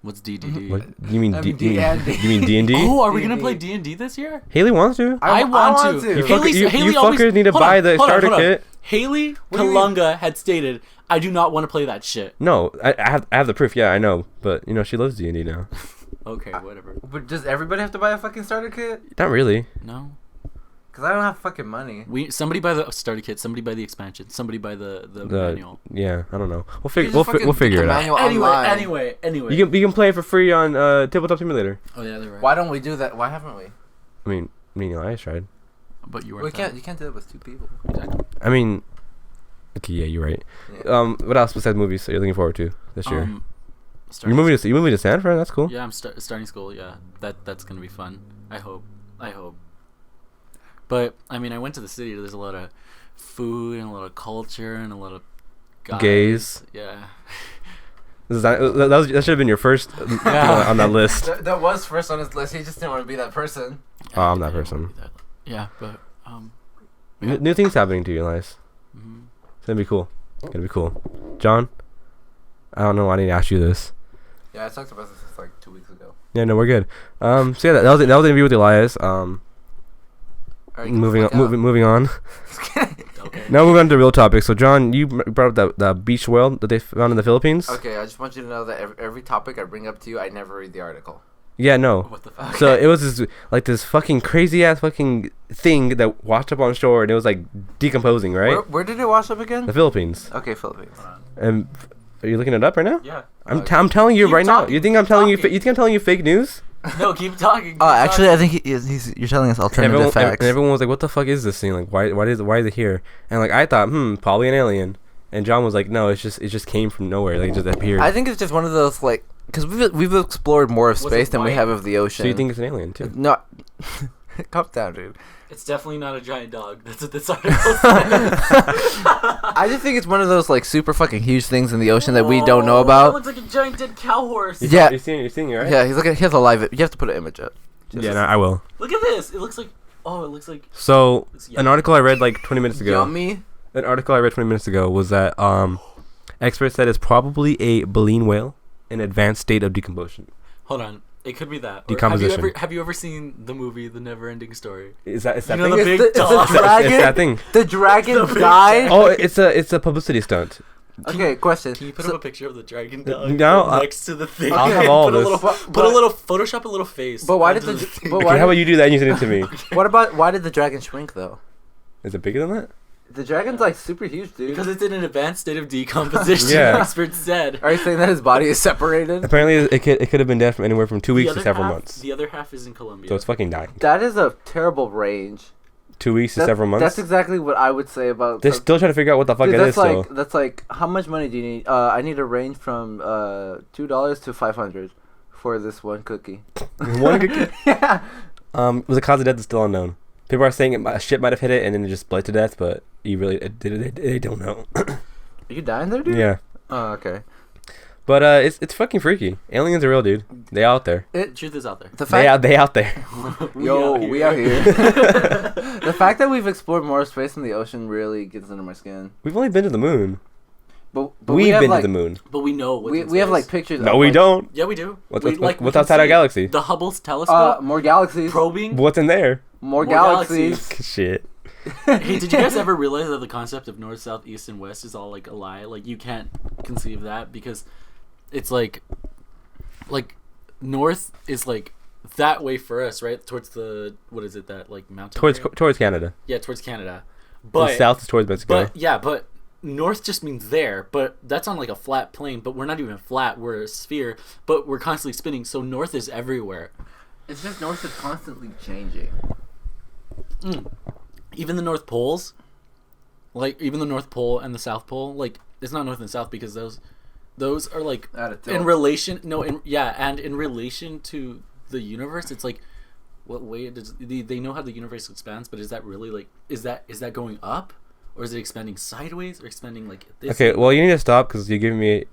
Speaker 1: What's DDD?
Speaker 3: What? You mean
Speaker 2: D&D.
Speaker 3: You mean D&D?
Speaker 1: Oh, are we gonna
Speaker 2: D&D.
Speaker 1: play D&D this year?
Speaker 3: Haley wants to.
Speaker 1: I want to.
Speaker 3: You,
Speaker 1: Haley
Speaker 3: fuckers
Speaker 1: always,
Speaker 3: need to buy the starter kit.
Speaker 1: Haley
Speaker 2: What do you mean?
Speaker 1: Kalunga had stated, "I do not want to play that shit."
Speaker 3: No, I have the proof. Yeah, I know, but you know she loves D&D now.
Speaker 1: Okay, whatever.
Speaker 2: But does everybody have to buy a fucking starter kit?
Speaker 3: Not really.
Speaker 1: No.
Speaker 2: Because I don't have fucking money.
Speaker 1: Somebody buy the starter kit, somebody buy the expansion, somebody buy the manual.
Speaker 3: Yeah, I don't know.
Speaker 2: You just fucking
Speaker 3: We'll figure
Speaker 2: get
Speaker 3: it
Speaker 2: the
Speaker 3: out.
Speaker 2: manual online.
Speaker 1: Anyway.
Speaker 3: You can play it for free on Tabletop Simulator.
Speaker 1: Oh yeah, they're right.
Speaker 2: Why don't we do that? Why haven't we?
Speaker 3: I mean, me and Elias tried.
Speaker 1: But you
Speaker 2: You
Speaker 1: weren't.
Speaker 2: can't do that with two people.
Speaker 3: I mean, Okay, yeah, you're right.
Speaker 2: Yeah.
Speaker 3: What else besides movies are you looking forward to this year?
Speaker 1: Um,
Speaker 3: You moving to Stanford? That's cool.
Speaker 1: Yeah, I'm starting school. Yeah, that's gonna be fun. I hope. But I mean, I went to the city. There's a lot of food and a lot of culture and a lot of guys.
Speaker 3: Gays.
Speaker 1: Yeah.
Speaker 3: That should have been your first on that list.
Speaker 2: That was first on his list. He just didn't want to be that person.
Speaker 3: Oh, I'm that person.
Speaker 1: Yeah, but
Speaker 3: New things happening to you, Elias.
Speaker 1: mhm.
Speaker 3: It's gonna be cool. It's gonna be cool. John, I don't know why I need to ask you this.
Speaker 2: Yeah, I talked about this like 2 weeks ago.
Speaker 3: Yeah, no, we're good. So yeah, that was the interview with Elias.
Speaker 2: Alright,
Speaker 3: Moving on.
Speaker 1: Okay.
Speaker 3: Now moving on to real topics. So John, you brought up that beach whale that they found in the Philippines.
Speaker 2: Okay, I just want you to know that every topic I bring up to you, I never read the article.
Speaker 3: Yeah, no.
Speaker 1: What the fuck?
Speaker 3: So it was this fucking crazy ass fucking thing that washed up on shore and it was like decomposing, right?
Speaker 2: Where did it wash up again?
Speaker 3: The Philippines.
Speaker 2: Okay, Philippines.
Speaker 3: And are you looking it up right now?
Speaker 1: Yeah.
Speaker 3: I'm telling you
Speaker 1: Keep
Speaker 3: right now.
Speaker 1: talking,
Speaker 3: You think I'm telling you?
Speaker 1: talking.
Speaker 3: You think I'm telling you fake news?
Speaker 1: No, keep talking.
Speaker 2: Oh, actually, I think you're telling us alternative facts.
Speaker 3: And everyone was like, "What the fuck is this thing? Like, why is it here?" And like, I thought, probably an alien. And John was like, "No, it just came from nowhere. Like, it just appeared."
Speaker 2: I think it's just one of those like, because we've explored more of
Speaker 1: Was
Speaker 2: space
Speaker 1: it
Speaker 2: than we
Speaker 1: white?
Speaker 2: have of the ocean.
Speaker 3: So you think it's an alien too?
Speaker 2: No, calm down, dude.
Speaker 1: It's definitely not a giant dog. That's what this article says.
Speaker 2: I just think it's one of those like super fucking huge things in the ocean that we don't know
Speaker 1: It
Speaker 2: about.
Speaker 1: looks like a giant dead cow horse.
Speaker 2: Yeah.
Speaker 3: You're seeing it, right?
Speaker 2: Yeah, he has a live. You have to put an image up.
Speaker 3: Yeah, no, I will.
Speaker 1: Look at this. It looks like. Oh, it looks like.
Speaker 3: So
Speaker 1: It's
Speaker 3: an article I read like 20 minutes ago.
Speaker 2: Yummy.
Speaker 3: An article I read 20 minutes ago was that experts said it's probably a baleen whale in advanced state of decomposition.
Speaker 1: Hold on. It could be that. Or
Speaker 3: Decomposition.
Speaker 1: Have you ever seen the movie The Never-Ending Story?
Speaker 3: Is that
Speaker 1: You
Speaker 3: thing?
Speaker 1: know the big
Speaker 2: It's the
Speaker 1: dog.
Speaker 2: dragon.
Speaker 3: It's that thing.
Speaker 2: The dragon
Speaker 1: The big
Speaker 2: died.
Speaker 3: Oh, it's a publicity stunt.
Speaker 2: Okay, question.
Speaker 1: Can you put
Speaker 2: So-
Speaker 1: up a picture of the dragon dog
Speaker 3: No,
Speaker 1: next to the thing?
Speaker 3: I'll
Speaker 2: Okay,
Speaker 3: have all
Speaker 1: put a
Speaker 3: this.
Speaker 1: little, put a little Photoshop a little face.
Speaker 2: But why did
Speaker 1: onto
Speaker 2: the?
Speaker 1: thing.
Speaker 2: But
Speaker 3: Okay,
Speaker 2: why?
Speaker 3: how about you do that and you send it to me?
Speaker 2: Why did the dragon shrink though?
Speaker 3: Is it bigger than that?
Speaker 2: The dragon's like super huge, dude.
Speaker 1: Because it's in an advanced state of decomposition.
Speaker 3: Yeah.
Speaker 1: Experts said.
Speaker 2: Are you saying that his body is separated?
Speaker 3: Apparently, it could have been dead from anywhere from 2 weeks
Speaker 1: The
Speaker 3: to
Speaker 1: other
Speaker 3: several
Speaker 1: half-
Speaker 3: months.
Speaker 1: The other half is in Colombia.
Speaker 3: So it's fucking dying.
Speaker 2: That is a terrible range.
Speaker 3: 2 weeks to several months.
Speaker 2: That's exactly what I would say about.
Speaker 3: They're still trying to figure out what the fuck
Speaker 2: Dude,
Speaker 3: it is.
Speaker 2: that's like how much money do you need? I need a range from $2 to $500 for this one cookie.
Speaker 3: One cookie?
Speaker 2: Yeah.
Speaker 3: The cause of death is still unknown. People are saying a ship might have hit it and then it just bled to death, but they don't know.
Speaker 2: Are you dying there, dude?
Speaker 3: Yeah,
Speaker 2: Oh, okay.
Speaker 3: but it's fucking freaky. Aliens are real, dude. They out there.
Speaker 1: Truth is out there.
Speaker 2: The fact,
Speaker 3: They out there.
Speaker 2: we out here. The fact that we've explored more space in the ocean really gets under my skin.
Speaker 3: We've only been to the moon.
Speaker 2: But
Speaker 3: We've
Speaker 2: have
Speaker 3: been
Speaker 2: like,
Speaker 3: to the moon.
Speaker 1: But we know. what's in
Speaker 2: We have like
Speaker 1: space.
Speaker 2: pictures.
Speaker 3: No,
Speaker 2: of,
Speaker 3: we
Speaker 2: like,
Speaker 3: don't.
Speaker 1: Yeah, we do.
Speaker 3: What's
Speaker 1: we
Speaker 3: what's
Speaker 1: can
Speaker 3: outside our
Speaker 1: see
Speaker 3: galaxy?
Speaker 1: The Hubble's telescope.
Speaker 2: More galaxies.
Speaker 1: Probing.
Speaker 3: What's in there?
Speaker 2: More
Speaker 1: More
Speaker 2: galaxies.
Speaker 3: Shit.
Speaker 1: Hey, did you guys ever realize that the concept of north, south, east, and west is all like a lie? Like you can't conceive that because it's like north is like that way for us, right? Towards the what is it that like mountain? area?
Speaker 3: Towards Canada.
Speaker 1: Yeah, towards Canada.
Speaker 3: And
Speaker 1: But
Speaker 3: south is towards Mexico.
Speaker 1: but north just means there. But that's on like a flat plane. But we're not even flat. We're a sphere. But we're constantly spinning. So north is everywhere.
Speaker 2: It's just north is constantly changing.
Speaker 1: Even the North Poles, like even the North Pole and the South Pole, like it's not North and South because those are like
Speaker 2: Out of tilt.
Speaker 1: in relation. And in relation to the universe, it's like what way does they know how the universe expands? But is that really like is that going up or is it expanding sideways or expanding like this?
Speaker 3: Okay, well you need to stop because you're giving me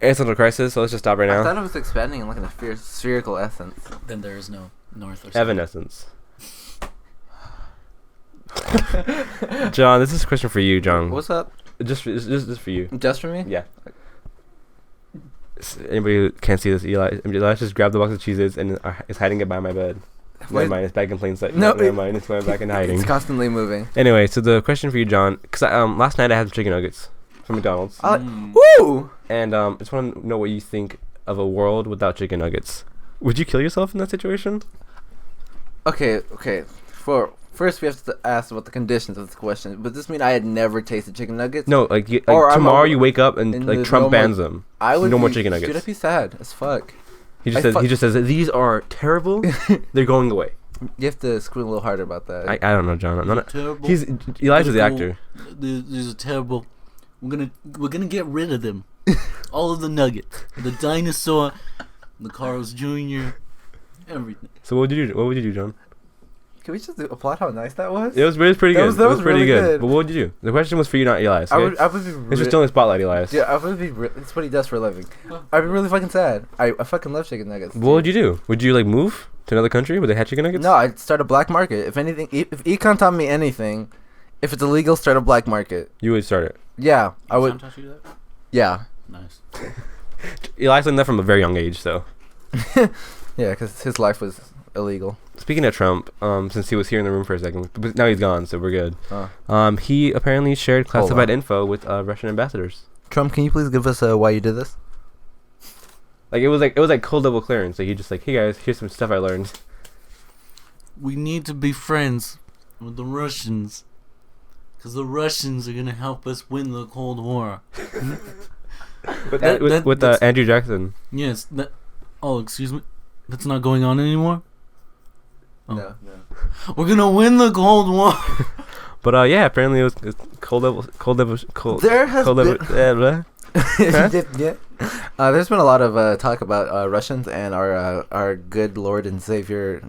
Speaker 3: existential crisis. So let's just stop right
Speaker 2: I
Speaker 3: now.
Speaker 2: thought it was expanding in like a spherical essence.
Speaker 1: Then there is no north or south.
Speaker 3: Evanescence. John, this is a question for you, John.
Speaker 2: What's up?
Speaker 3: Just for you.
Speaker 2: Just for me?
Speaker 3: Yeah. Anybody who can't see this, Eli just grabbed the box of Cheez-Its and is hiding it by my bed.
Speaker 2: Wait.
Speaker 3: Never mind, it's back in plain sight.
Speaker 2: No,
Speaker 3: Never mind, it's going back in hiding.
Speaker 2: It's constantly moving.
Speaker 3: Anyway, so the question for you, John, because last night I had some chicken nuggets from McDonald's,
Speaker 2: Woo!
Speaker 3: and I just want to know what you think of a world without chicken nuggets. Would you kill yourself in that situation?
Speaker 2: Okay. First, we have to ask about the conditions of this question. Would this mean I had never tasted chicken nuggets?
Speaker 3: No, like
Speaker 2: Or I'm
Speaker 3: tomorrow
Speaker 2: a-
Speaker 3: you wake up and
Speaker 2: and
Speaker 3: like
Speaker 2: there's
Speaker 3: Trump
Speaker 2: no more-
Speaker 3: bans them.
Speaker 2: I would
Speaker 3: No more
Speaker 2: be-
Speaker 3: chicken nuggets.
Speaker 2: Dude, I'd be sad as fuck.
Speaker 3: He just says these are terrible. They're going away.
Speaker 2: You have to screw a little harder about that.
Speaker 3: I don't know, John. I'm not,
Speaker 1: Terrible.
Speaker 3: Elias is the actor.
Speaker 1: These are terrible. we're gonna get rid of them. All of the nuggets, the dinosaur, the Carl's Jr., everything.
Speaker 3: So what would you do? What would you do, John?
Speaker 2: Can we just applaud how nice that was?
Speaker 3: It was pretty good.
Speaker 2: That was
Speaker 3: pretty
Speaker 2: really good.
Speaker 3: But what would you do? The question was for you, not Elias. Okay?
Speaker 2: I would be.
Speaker 3: It's just still in the spotlight, Elias.
Speaker 2: Yeah, I would be. It's what he does for a living. I'd be really fucking sad. I fucking love chicken nuggets.
Speaker 3: What would you do? Would you like move to another country where they had chicken nuggets?
Speaker 2: No, I'd start a black market. If anything, if econ taught me anything, if it's illegal, start a black market.
Speaker 3: You would start it.
Speaker 2: Yeah, I would.
Speaker 1: Taught you that?
Speaker 2: Yeah.
Speaker 1: Nice.
Speaker 3: Elias learned that from a very young age, so.
Speaker 2: Yeah, because his life was illegal.
Speaker 3: Speaking of Trump, since he was here in the room for a second, but now he's gone, so we're good. He apparently shared classified info with Russian ambassadors.
Speaker 2: Trump, can you please give us why you did this?
Speaker 3: Like it was like cold double clearance. Like he just like, hey guys, here's some stuff I learned.
Speaker 1: We need to be friends with the Russians, because the Russians are gonna help us win the Cold War.
Speaker 3: With Andrew Jackson.
Speaker 1: Yes. Excuse me. That's not going on anymore. Oh.
Speaker 2: No.
Speaker 1: We're gonna win the Cold War.
Speaker 3: But yeah, apparently it was cold double.
Speaker 2: There has been.
Speaker 3: Huh?
Speaker 2: Yeah. There's been a lot of talk about Russians and our good Lord and Savior,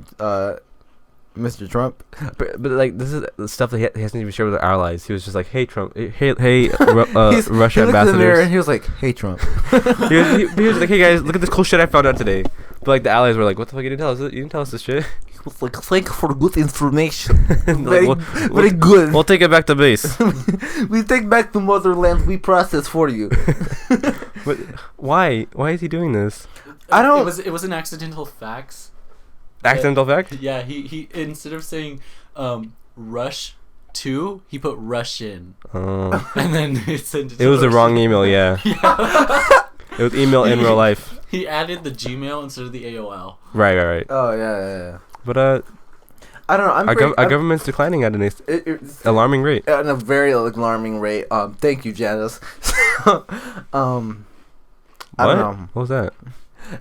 Speaker 2: Mr. Trump.
Speaker 3: But like this is the stuff that he hasn't even shared with our allies. He was just like, "Hey Trump, hey Russia
Speaker 2: he looked in the mirror
Speaker 3: ambassadors."
Speaker 2: and he was like, "Hey Trump."
Speaker 3: he was like, "Hey guys, look at this cool shit I found out today." But like the allies were like, "What the fuck? You didn't tell us? You didn't tell us this shit."
Speaker 2: He was like, "Thank you for good information.
Speaker 3: Like,
Speaker 2: very good.
Speaker 3: We'll take it back to base."
Speaker 2: We take back the motherland. We process for you."
Speaker 3: But why? Why is he doing this?
Speaker 2: I don't.
Speaker 1: It was an accidental fax.
Speaker 3: Accidental fact?
Speaker 1: Yeah, he instead of saying rush to, he put Russian.
Speaker 3: Oh.
Speaker 1: And then it sent
Speaker 3: It was the wrong email, yeah.
Speaker 1: Yeah.
Speaker 3: It was email in real life.
Speaker 1: He added the Gmail instead of the AOL.
Speaker 3: Right.
Speaker 2: Oh yeah.
Speaker 3: But
Speaker 2: I don't know.
Speaker 3: our government's declining at an alarming rate.
Speaker 2: At a very alarming rate. Thank you, Janice. I don't know.
Speaker 3: What was that?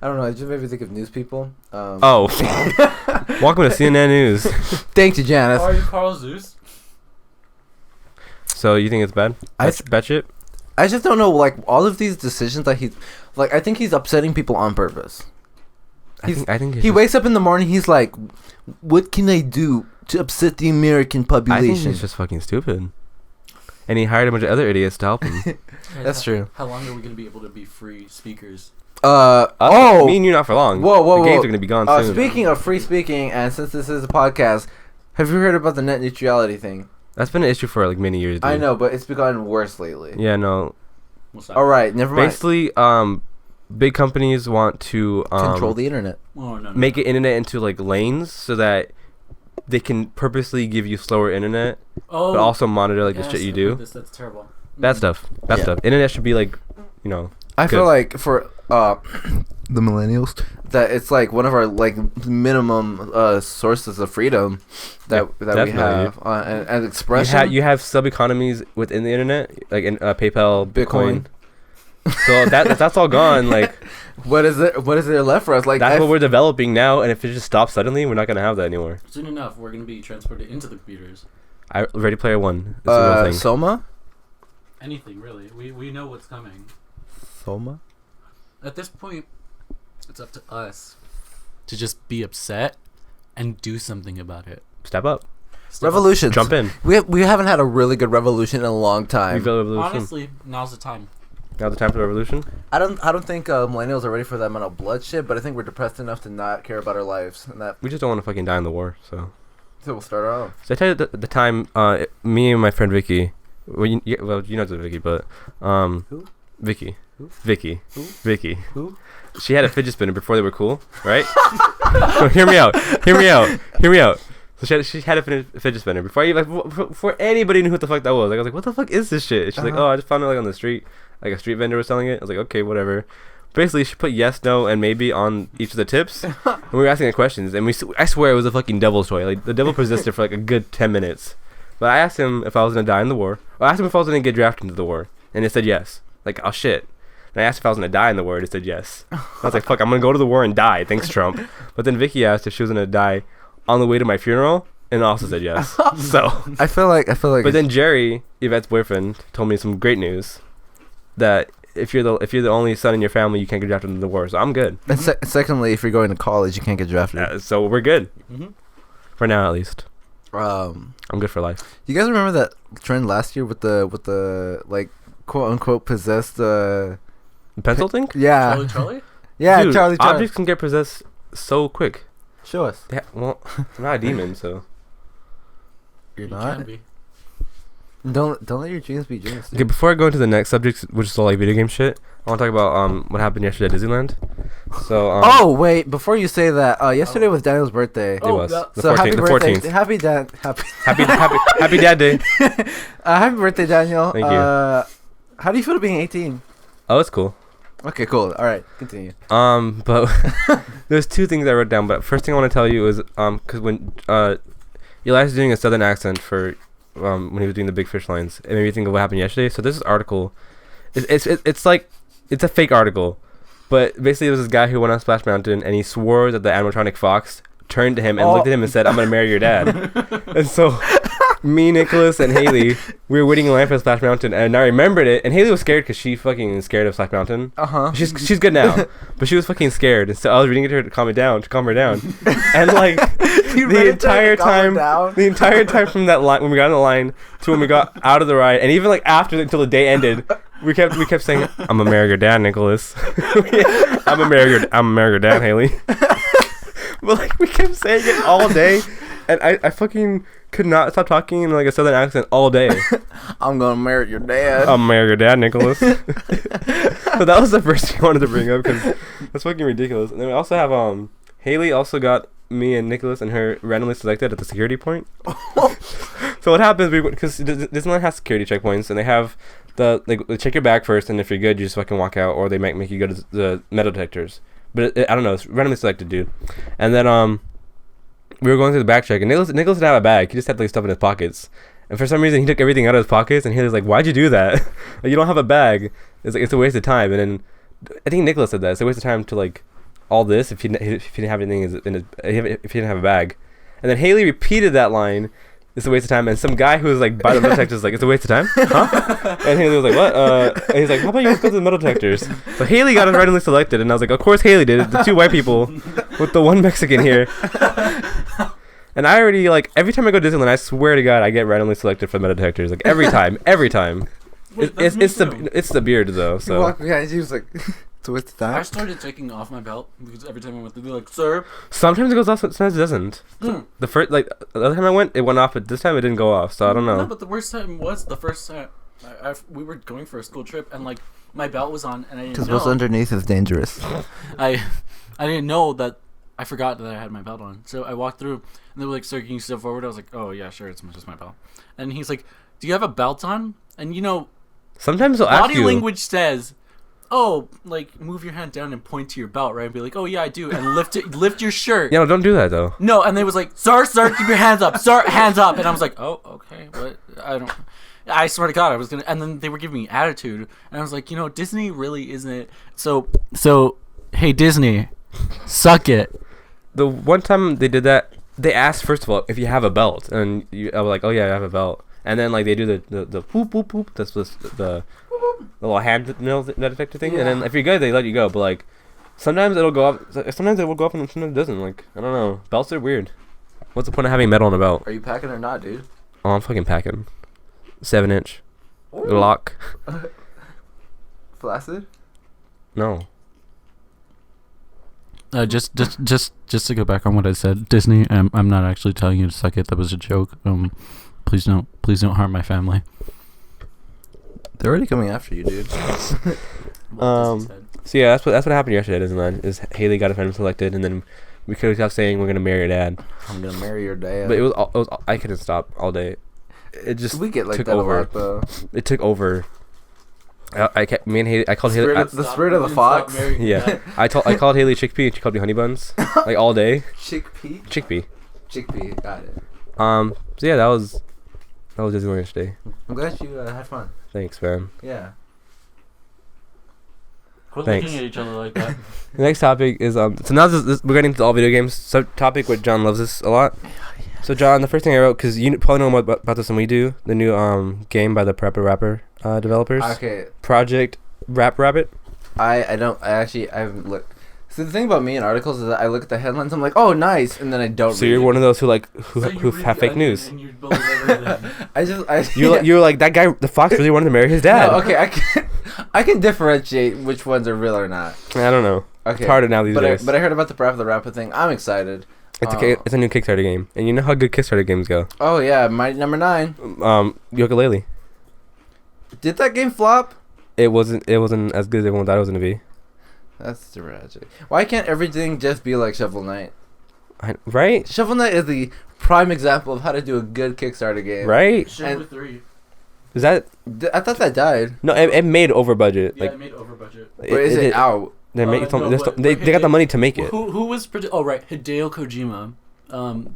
Speaker 2: I don't know. It just made me think of news people.
Speaker 3: Welcome to CNN News.
Speaker 2: Thank you, Janice.
Speaker 1: Are you Carl Zeus?
Speaker 3: So you think it's bad? Bad shit?
Speaker 2: I just don't know. Like all of these decisions that he's like, I think he's upsetting people on purpose.
Speaker 3: I think
Speaker 2: he wakes up in the morning. He's like, "What can I do to upset the American population?"
Speaker 3: I think he's just fucking stupid. And he hired a bunch of other idiots to help him.
Speaker 2: That's true.
Speaker 1: How long are we gonna be able to be free speakers?
Speaker 3: Me and you not for long.
Speaker 2: Whoa.
Speaker 3: The games are gonna be gone soon.
Speaker 2: Speaking of free speaking, and since this is a podcast, have you heard about the net neutrality thing?
Speaker 3: That's been an issue for like many years. Dude.
Speaker 2: I know, but it's gotten worse lately.
Speaker 3: Yeah, no.
Speaker 2: All right, never mind.
Speaker 3: Basically, big companies want to
Speaker 2: control the internet.
Speaker 3: Make it internet into like lanes so that they can purposely give you slower internet, but also monitor like the shit you do.
Speaker 1: That's terrible.
Speaker 3: Bad stuff. Internet should be like,
Speaker 2: I feel like for the millennials that it's like one of our like minimum sources of freedom that we have and expression.
Speaker 3: You have sub economies within the internet, like in PayPal, Bitcoin. So that's all gone. Like,
Speaker 2: what is there left for us? Like
Speaker 3: that's what we're developing now, and if it just stops suddenly, we're not gonna have that anymore.
Speaker 1: Soon enough, we're gonna be transported into the computers.
Speaker 3: Ready Player One. It's a real thing.
Speaker 2: Soma.
Speaker 1: Anything really. We know what's coming.
Speaker 2: Soma.
Speaker 1: At this point, it's up to us to just be upset and do something about it.
Speaker 3: Step up.
Speaker 2: Revolutions.
Speaker 3: Jump in.
Speaker 2: We haven't had a really good revolution in a long time.
Speaker 1: Honestly, now's the time.
Speaker 3: Now's the time for the revolution.
Speaker 2: I don't think millennials are ready for that amount of bloodshed, but I think we're depressed enough to not care about our lives, and that
Speaker 3: we just don't want to fucking die in the war. So
Speaker 2: we'll start our own.
Speaker 3: So I tell you the time, me and my friend Vicky. Well, you know it's Vicky, but
Speaker 2: who?
Speaker 3: Vicky.
Speaker 2: Who?
Speaker 3: Vicky.
Speaker 2: Who?
Speaker 3: Vicky.
Speaker 2: Who?
Speaker 3: She had a fidget spinner before they were cool, right? Hear me out. So she had a fidget spinner before anybody knew what the fuck that was. Like I was like, what the fuck is this shit? And she's like, oh, I just found it like on the street, like a street vendor was selling it. I was like, okay, whatever. Basically, she put yes, no, and maybe on each of the tips, and we were asking her questions, and I swear it was a fucking devil's toy. Like the devil possessed her for like a good 10 minutes. But I asked him if I was gonna die in the war. I asked him if I was gonna get drafted into the war, and it said yes. Like, oh shit. And I asked if I was gonna die in the war, and it said yes. I was like, fuck, I'm gonna go to the war and die. Thanks, Trump. But then Vicky asked if she was gonna die on the way to my funeral, and also said yes. So
Speaker 2: I feel like.
Speaker 3: but then Jerry, Yvette's boyfriend, told me some great news that if you're the only son in your family, you can't get drafted into the war. So I'm good.
Speaker 2: And secondly, if you're going to college, you can't get drafted.
Speaker 3: So we're good for now, at least. I'm good for life.
Speaker 2: You guys remember that trend last year with the like quote unquote possessed
Speaker 3: pencil thing?
Speaker 2: Yeah.
Speaker 1: Charlie?
Speaker 2: Yeah,
Speaker 3: Dude,
Speaker 2: Charlie.
Speaker 3: Objects can get possessed so quick.
Speaker 2: Show us.
Speaker 3: Yeah, well, I'm not a demon, so.
Speaker 2: You're
Speaker 1: You
Speaker 2: not.
Speaker 1: can be.
Speaker 2: Don't let your dreams be dreams.
Speaker 3: Okay, before I go into the next subject, which is all like video game shit, I want to talk about what happened yesterday at Disneyland. So.
Speaker 2: Oh wait! Before you say that, yesterday was Daniel's birthday.
Speaker 3: It was
Speaker 1: that-
Speaker 3: the
Speaker 2: So
Speaker 3: 14th.
Speaker 2: happy
Speaker 3: The
Speaker 2: birthday,
Speaker 3: 14th.
Speaker 2: happy dad,
Speaker 3: Happy Dad Day.
Speaker 2: happy birthday, Daniel.
Speaker 3: Thank you.
Speaker 2: How do you feel being 18?
Speaker 3: Oh, it's cool.
Speaker 2: Okay, cool. All right, continue.
Speaker 3: But there's two things I wrote down. But first thing I want to tell you is because when Elias is doing a southern accent for when he was doing the big fish lines, it made me think of what happened yesterday. So this article, it's like it's a fake article, but basically it was this guy who went on Splash Mountain and he swore that the animatronic fox turned to him and looked at him and said, "I'm gonna marry your dad." And so me, Nicholas, and Haley, we were waiting in line for Splash Mountain, and I remembered it. And Haley was scared because she fucking is scared of Splash Mountain. She's good now, but she was fucking scared. And so I was reading it to her to calm her down. And like the entire time from that line when we got on the line to when we got out of the ride, and even like after until the day ended, we kept saying, "I'm gonna marry your dad, Nicholas." I'm gonna marry your dad, Haley. But like we kept saying it all day, and I fucking could not stop talking in like a southern accent all day.
Speaker 2: I'm gonna marry your dad.
Speaker 3: I'm marry your dad, Nicholas. So that was the first thing I wanted to bring up because that's fucking ridiculous. And then we also have Haley also got me and Nicholas and her randomly selected at the security point. So what happens? Because Disneyland has security checkpoints, and they have they check your bag first, and if you're good, you just fucking walk out, or they might make you go to the metal detectors. But I don't know, it's randomly selected, dude. And then we were going through the back check, and Nicholas didn't have a bag. He just had like stuff in his pockets. And for some reason, he took everything out of his pockets, and he was like, "Why'd you do that? Like, you don't have a bag. It's like it's a waste of time." And then I think Nicholas said that it's a waste of time to like all this if he didn't have anything if he didn't have a bag. And then Haley repeated that line. It's a waste of time. And some guy who was like by the metal detectors was like, "It's a waste of time?" Huh? And Haley was like, "What?" And he's like, "How about you just go to the metal detectors?" So Haley got us randomly selected, and I was like, "Of course Haley did it. The two white people with the one Mexican here." And I already like every time I go to Disneyland, I swear to God, I get randomly selected for metal detectors. Like every time.
Speaker 1: Wait,
Speaker 3: It's the beard though.
Speaker 2: He
Speaker 3: So
Speaker 2: walked behind you, he was like, "It's a waste of time."
Speaker 1: I started taking off my belt because every time I went through, they're like, "Sir."
Speaker 3: sometimes it goes off, sometimes it doesn't. The first the other time I went, it went off, but this time it didn't go off. So I don't know.
Speaker 1: No, but the worst time was the first time we were going for a school trip, and like my belt was on, and I didn't
Speaker 2: Because
Speaker 1: know.
Speaker 2: what's underneath is dangerous.
Speaker 1: I didn't know that. I forgot that I had my belt on. So I walked through, and they were like, "Sir, can you step forward?" I was like, "Oh yeah, sure, it's just my belt." And he's like, "Do you have a belt on?" And you know,
Speaker 3: Sometimes they'll ask
Speaker 1: body
Speaker 3: you.
Speaker 1: language says, "Oh, like move your hand down and point to your belt, right?" And be like, "Oh yeah, I do," and lift your shirt.
Speaker 3: Yeah, no, don't do that though.
Speaker 1: No, and they was like, "Sir, keep your hands up, sir, hands up," and I was like, "Oh, okay, what? I swear to God, I was gonna." And then they were giving me attitude, and I was like, Disney really isn't it. So, hey Disney, suck it.
Speaker 3: The one time they did that, they asked first of all if you have a belt, and I was like, "Oh yeah, I have a belt." And then like they do the whoop whoop whoop. That's the little hand nail detector thing.
Speaker 2: Yeah.
Speaker 3: And then if you're good, they let you go. But like sometimes it'll go up. Sometimes it will go up, and sometimes it doesn't. Like I don't know. Belts are weird. What's the point of having metal on a belt?
Speaker 2: Are you packing or not, dude?
Speaker 3: Oh, I'm fucking packing. 7-inch. Lock.
Speaker 2: Flaccid?
Speaker 3: No.
Speaker 1: Just to go back on what I said, Disney. I'm not actually telling you to suck it. That was a joke. Please don't harm my family.
Speaker 2: They're already coming after you, dude.
Speaker 3: So yeah, that's what happened yesterday at Disneyland. Is Haley got a friend selected, and then we could have kept saying we're gonna marry your dad.
Speaker 2: I'm gonna marry your dad.
Speaker 3: But it was I couldn't stop all day. It just
Speaker 2: we get like
Speaker 3: took
Speaker 2: that
Speaker 3: over.
Speaker 2: a lot, though.
Speaker 3: It took over. I called Haley.
Speaker 2: The spirit of the fox.
Speaker 3: Yeah, I called Haley chickpea, and she called me honey buns, like all day.
Speaker 2: Chickpea.
Speaker 3: Chickpea.
Speaker 2: Got it.
Speaker 3: So yeah, that was Disneyland today.
Speaker 2: I'm glad you had fun.
Speaker 3: Thanks, man.
Speaker 2: Yeah.
Speaker 1: Quit
Speaker 3: Thanks.
Speaker 1: looking at each other like that.
Speaker 3: The next topic is so now we're getting into all video games. Topic where John loves this a lot. So John, the first thing I wrote, because you probably know more about this than we do, the new game by the Prepper Rapper developers.
Speaker 2: Okay.
Speaker 3: Project Rap Rabbit.
Speaker 2: I haven't looked. So the thing about me in articles is that I look at the headlines, I'm like, oh, nice, and then I don't.
Speaker 3: So
Speaker 2: read
Speaker 3: you're
Speaker 2: it.
Speaker 3: one of those who
Speaker 1: You
Speaker 3: have fake news.
Speaker 1: And you believe everything.
Speaker 3: You're like that guy. The fox really wanted to marry his dad.
Speaker 2: No, okay, I can differentiate which ones are real or not.
Speaker 3: I don't know.
Speaker 2: Okay,
Speaker 3: it's harder now these days.
Speaker 2: But I heard about the rapper thing. I'm excited.
Speaker 3: It's a new Kickstarter game, and you know how good Kickstarter games go.
Speaker 2: Oh yeah, my number 9.
Speaker 3: Yooka-Laylee.
Speaker 2: Did that game flop?
Speaker 3: It wasn't as good as everyone thought it was gonna be.
Speaker 2: That's tragic. Why can't everything just be like Shovel Knight?
Speaker 3: Right?
Speaker 2: Shovel Knight is the prime example of how to do a good Kickstarter game.
Speaker 3: Right?
Speaker 1: Shenmue 3.
Speaker 3: Is that?
Speaker 2: I thought that died.
Speaker 3: No, it made over budget.
Speaker 1: Yeah,
Speaker 3: like,
Speaker 1: it made over budget.
Speaker 2: But is it out?
Speaker 3: They
Speaker 1: No,
Speaker 3: they got the money to make it.
Speaker 1: Who was oh right, Hideo Kojima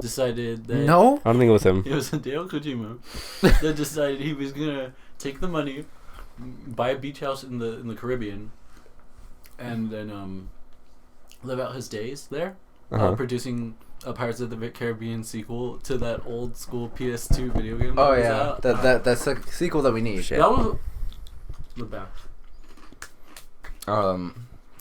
Speaker 1: decided that
Speaker 2: No.
Speaker 3: I don't think it was him.
Speaker 1: it was Hideo Kojima that decided he was gonna take the money, buy a beach house in the Caribbean, and then live out his days there, producing a Pirates of the Caribbean sequel to that old school PS2 video game.
Speaker 2: Oh
Speaker 1: that was
Speaker 2: yeah,
Speaker 1: out.
Speaker 2: that's a sequel that we need.
Speaker 3: Shit.
Speaker 1: That was the best.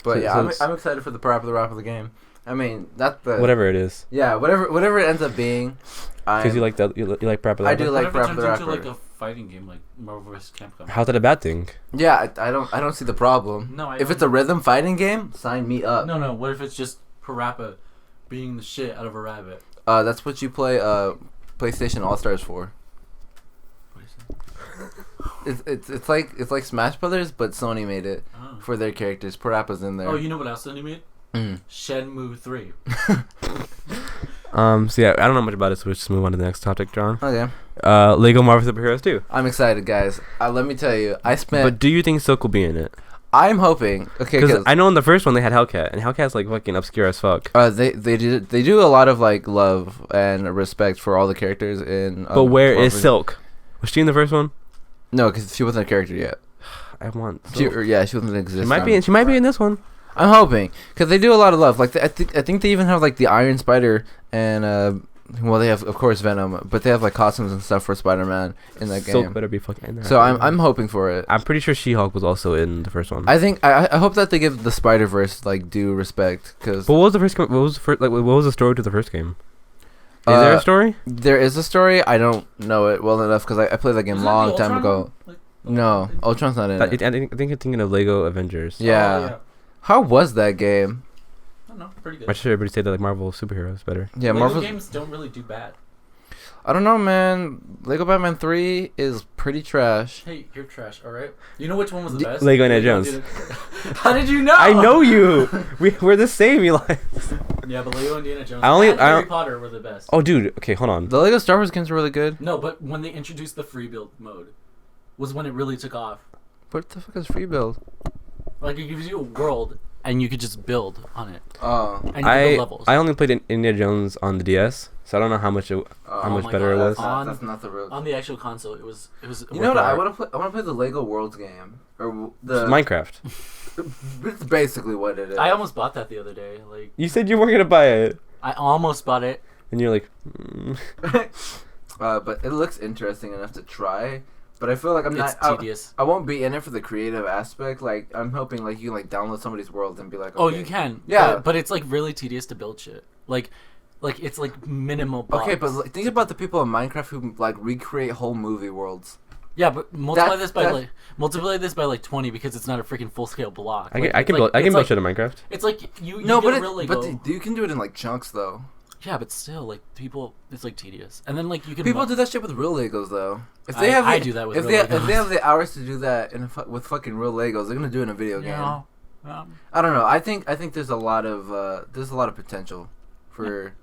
Speaker 2: But yeah,
Speaker 3: So
Speaker 2: I'm excited for the rap of the game. I mean, that's the
Speaker 3: whatever it is.
Speaker 2: Yeah, whatever it ends up being.
Speaker 3: Because you like Rap
Speaker 2: I do like
Speaker 1: What if
Speaker 2: Rap
Speaker 1: it
Speaker 2: the
Speaker 1: turns into
Speaker 2: Rapper.
Speaker 1: like a fighting game, like Marvel vs. Capcom?
Speaker 3: How's that a bad thing?
Speaker 2: Yeah, I don't see the problem.
Speaker 1: No,
Speaker 2: if it's a rhythm fighting game, sign me up.
Speaker 1: No. What if it's just Parappa being the shit out of a rabbit?
Speaker 2: That's what you play PlayStation All Stars for.
Speaker 1: What is that?
Speaker 2: It's like Smash Brothers, but Sony made it for their characters. Parappa's in there.
Speaker 1: Oh, you know what else Sony made? Shenmue 3.
Speaker 3: So yeah, I don't know much about it, so let's just move on to the next topic, John.
Speaker 2: Okay.
Speaker 3: Lego Marvel Superheroes 2.
Speaker 2: I'm excited, guys. Let me tell you,
Speaker 3: But do you think Silk will be in it?
Speaker 2: I'm hoping. Okay,
Speaker 3: Because I know in the first one they had Hellcat, and Hellcat's like fucking obscure as fuck.
Speaker 2: they do a lot of like love and respect for all the characters in.
Speaker 3: But where is Silk? Was she in the first one?
Speaker 2: No, because she wasn't a character yet.
Speaker 3: I want.
Speaker 2: She wasn't exist.
Speaker 3: She might be in this one.
Speaker 2: I'm hoping because they do a lot of love. Like I think they even have like the Iron Spider and well they have of course Venom, but they have like costumes and stuff for Spider-Man in that game.
Speaker 3: Silk better be fucking in there.
Speaker 2: So I'm hoping for it.
Speaker 3: I'm pretty sure She-Hulk was also in the first one.
Speaker 2: I think I hope that they give the Spider-Verse like due respect because.
Speaker 3: But what was the first? What was the story to the first game? Is there a story?
Speaker 2: There is a story. I don't know it well enough because I played that game
Speaker 1: Isn't
Speaker 2: long
Speaker 1: that the
Speaker 2: time
Speaker 1: Ultron
Speaker 2: ago.
Speaker 1: one?
Speaker 2: No, Ultron's not in it.
Speaker 3: I think you're thinking of Lego Avengers.
Speaker 2: Yeah.
Speaker 1: Oh, yeah.
Speaker 2: How was that game?
Speaker 1: I don't know. Pretty good.
Speaker 3: I should everybody say that like Marvel superheroes better.
Speaker 2: Yeah,
Speaker 1: Lego
Speaker 2: Marvel
Speaker 1: games don't really do bad.
Speaker 2: I don't know, man. Lego Batman 3 is pretty trash.
Speaker 1: Hey, you're trash, alright? You know which one was the best?
Speaker 3: Lego Indiana Jones.
Speaker 1: How did you know?
Speaker 3: I know you. We're the same, Eli.
Speaker 1: Yeah, but Lego Indiana Jones
Speaker 3: I
Speaker 1: and Harry Potter were the best.
Speaker 3: Oh, dude. Okay, hold on.
Speaker 2: The Lego Star Wars games are really good.
Speaker 1: No, but when they introduced the free build mode was when it really took off.
Speaker 2: What the fuck is free build?
Speaker 1: Like, it gives you a world, and you could just build on it.
Speaker 2: Oh.
Speaker 1: And you can build levels.
Speaker 3: I only played Indiana Jones on the DS, so I don't know how much better it was.
Speaker 2: That's not the real.
Speaker 1: On the actual console, it was.
Speaker 2: You know what? I want to play. I want to play the Lego Worlds game or the
Speaker 3: Minecraft.
Speaker 2: It's basically what it is.
Speaker 1: I almost bought that the other day. Like,
Speaker 3: You said you weren't gonna buy it,
Speaker 1: I almost bought it.
Speaker 3: and you're like,
Speaker 2: But it looks interesting enough to try. But I feel like
Speaker 1: It's tedious.
Speaker 2: I won't be in it for the creative aspect. Like I'm hoping like you can like download somebody's world and be like.
Speaker 1: Oh,
Speaker 2: okay.
Speaker 1: you can.
Speaker 2: Yeah.
Speaker 1: But it's like really tedious to build shit. Like it's like minimal blocks.
Speaker 2: Okay, but like, think about the people in Minecraft who like recreate whole movie worlds.
Speaker 1: Yeah, but multiply
Speaker 2: That's-
Speaker 1: this by like 20 because it's not a freaking full scale block.
Speaker 3: I
Speaker 1: Like,
Speaker 3: can
Speaker 1: it's like-
Speaker 3: build
Speaker 1: it's
Speaker 3: shit
Speaker 1: like-
Speaker 3: in Minecraft.
Speaker 1: It's like you
Speaker 2: No,
Speaker 1: get
Speaker 2: but
Speaker 1: a real Lego.
Speaker 2: you can do it in like chunks though.
Speaker 1: Yeah, but still, like people, it's like tedious. And then like you can.
Speaker 2: People do that shit with real Legos though. If
Speaker 1: I do that with
Speaker 2: if
Speaker 1: real
Speaker 2: they
Speaker 1: Legos.
Speaker 2: if they have the hours to do that with fucking real Legos, they're gonna do it in a video game.
Speaker 1: Yeah.
Speaker 2: I don't know. I think there's a lot of potential for.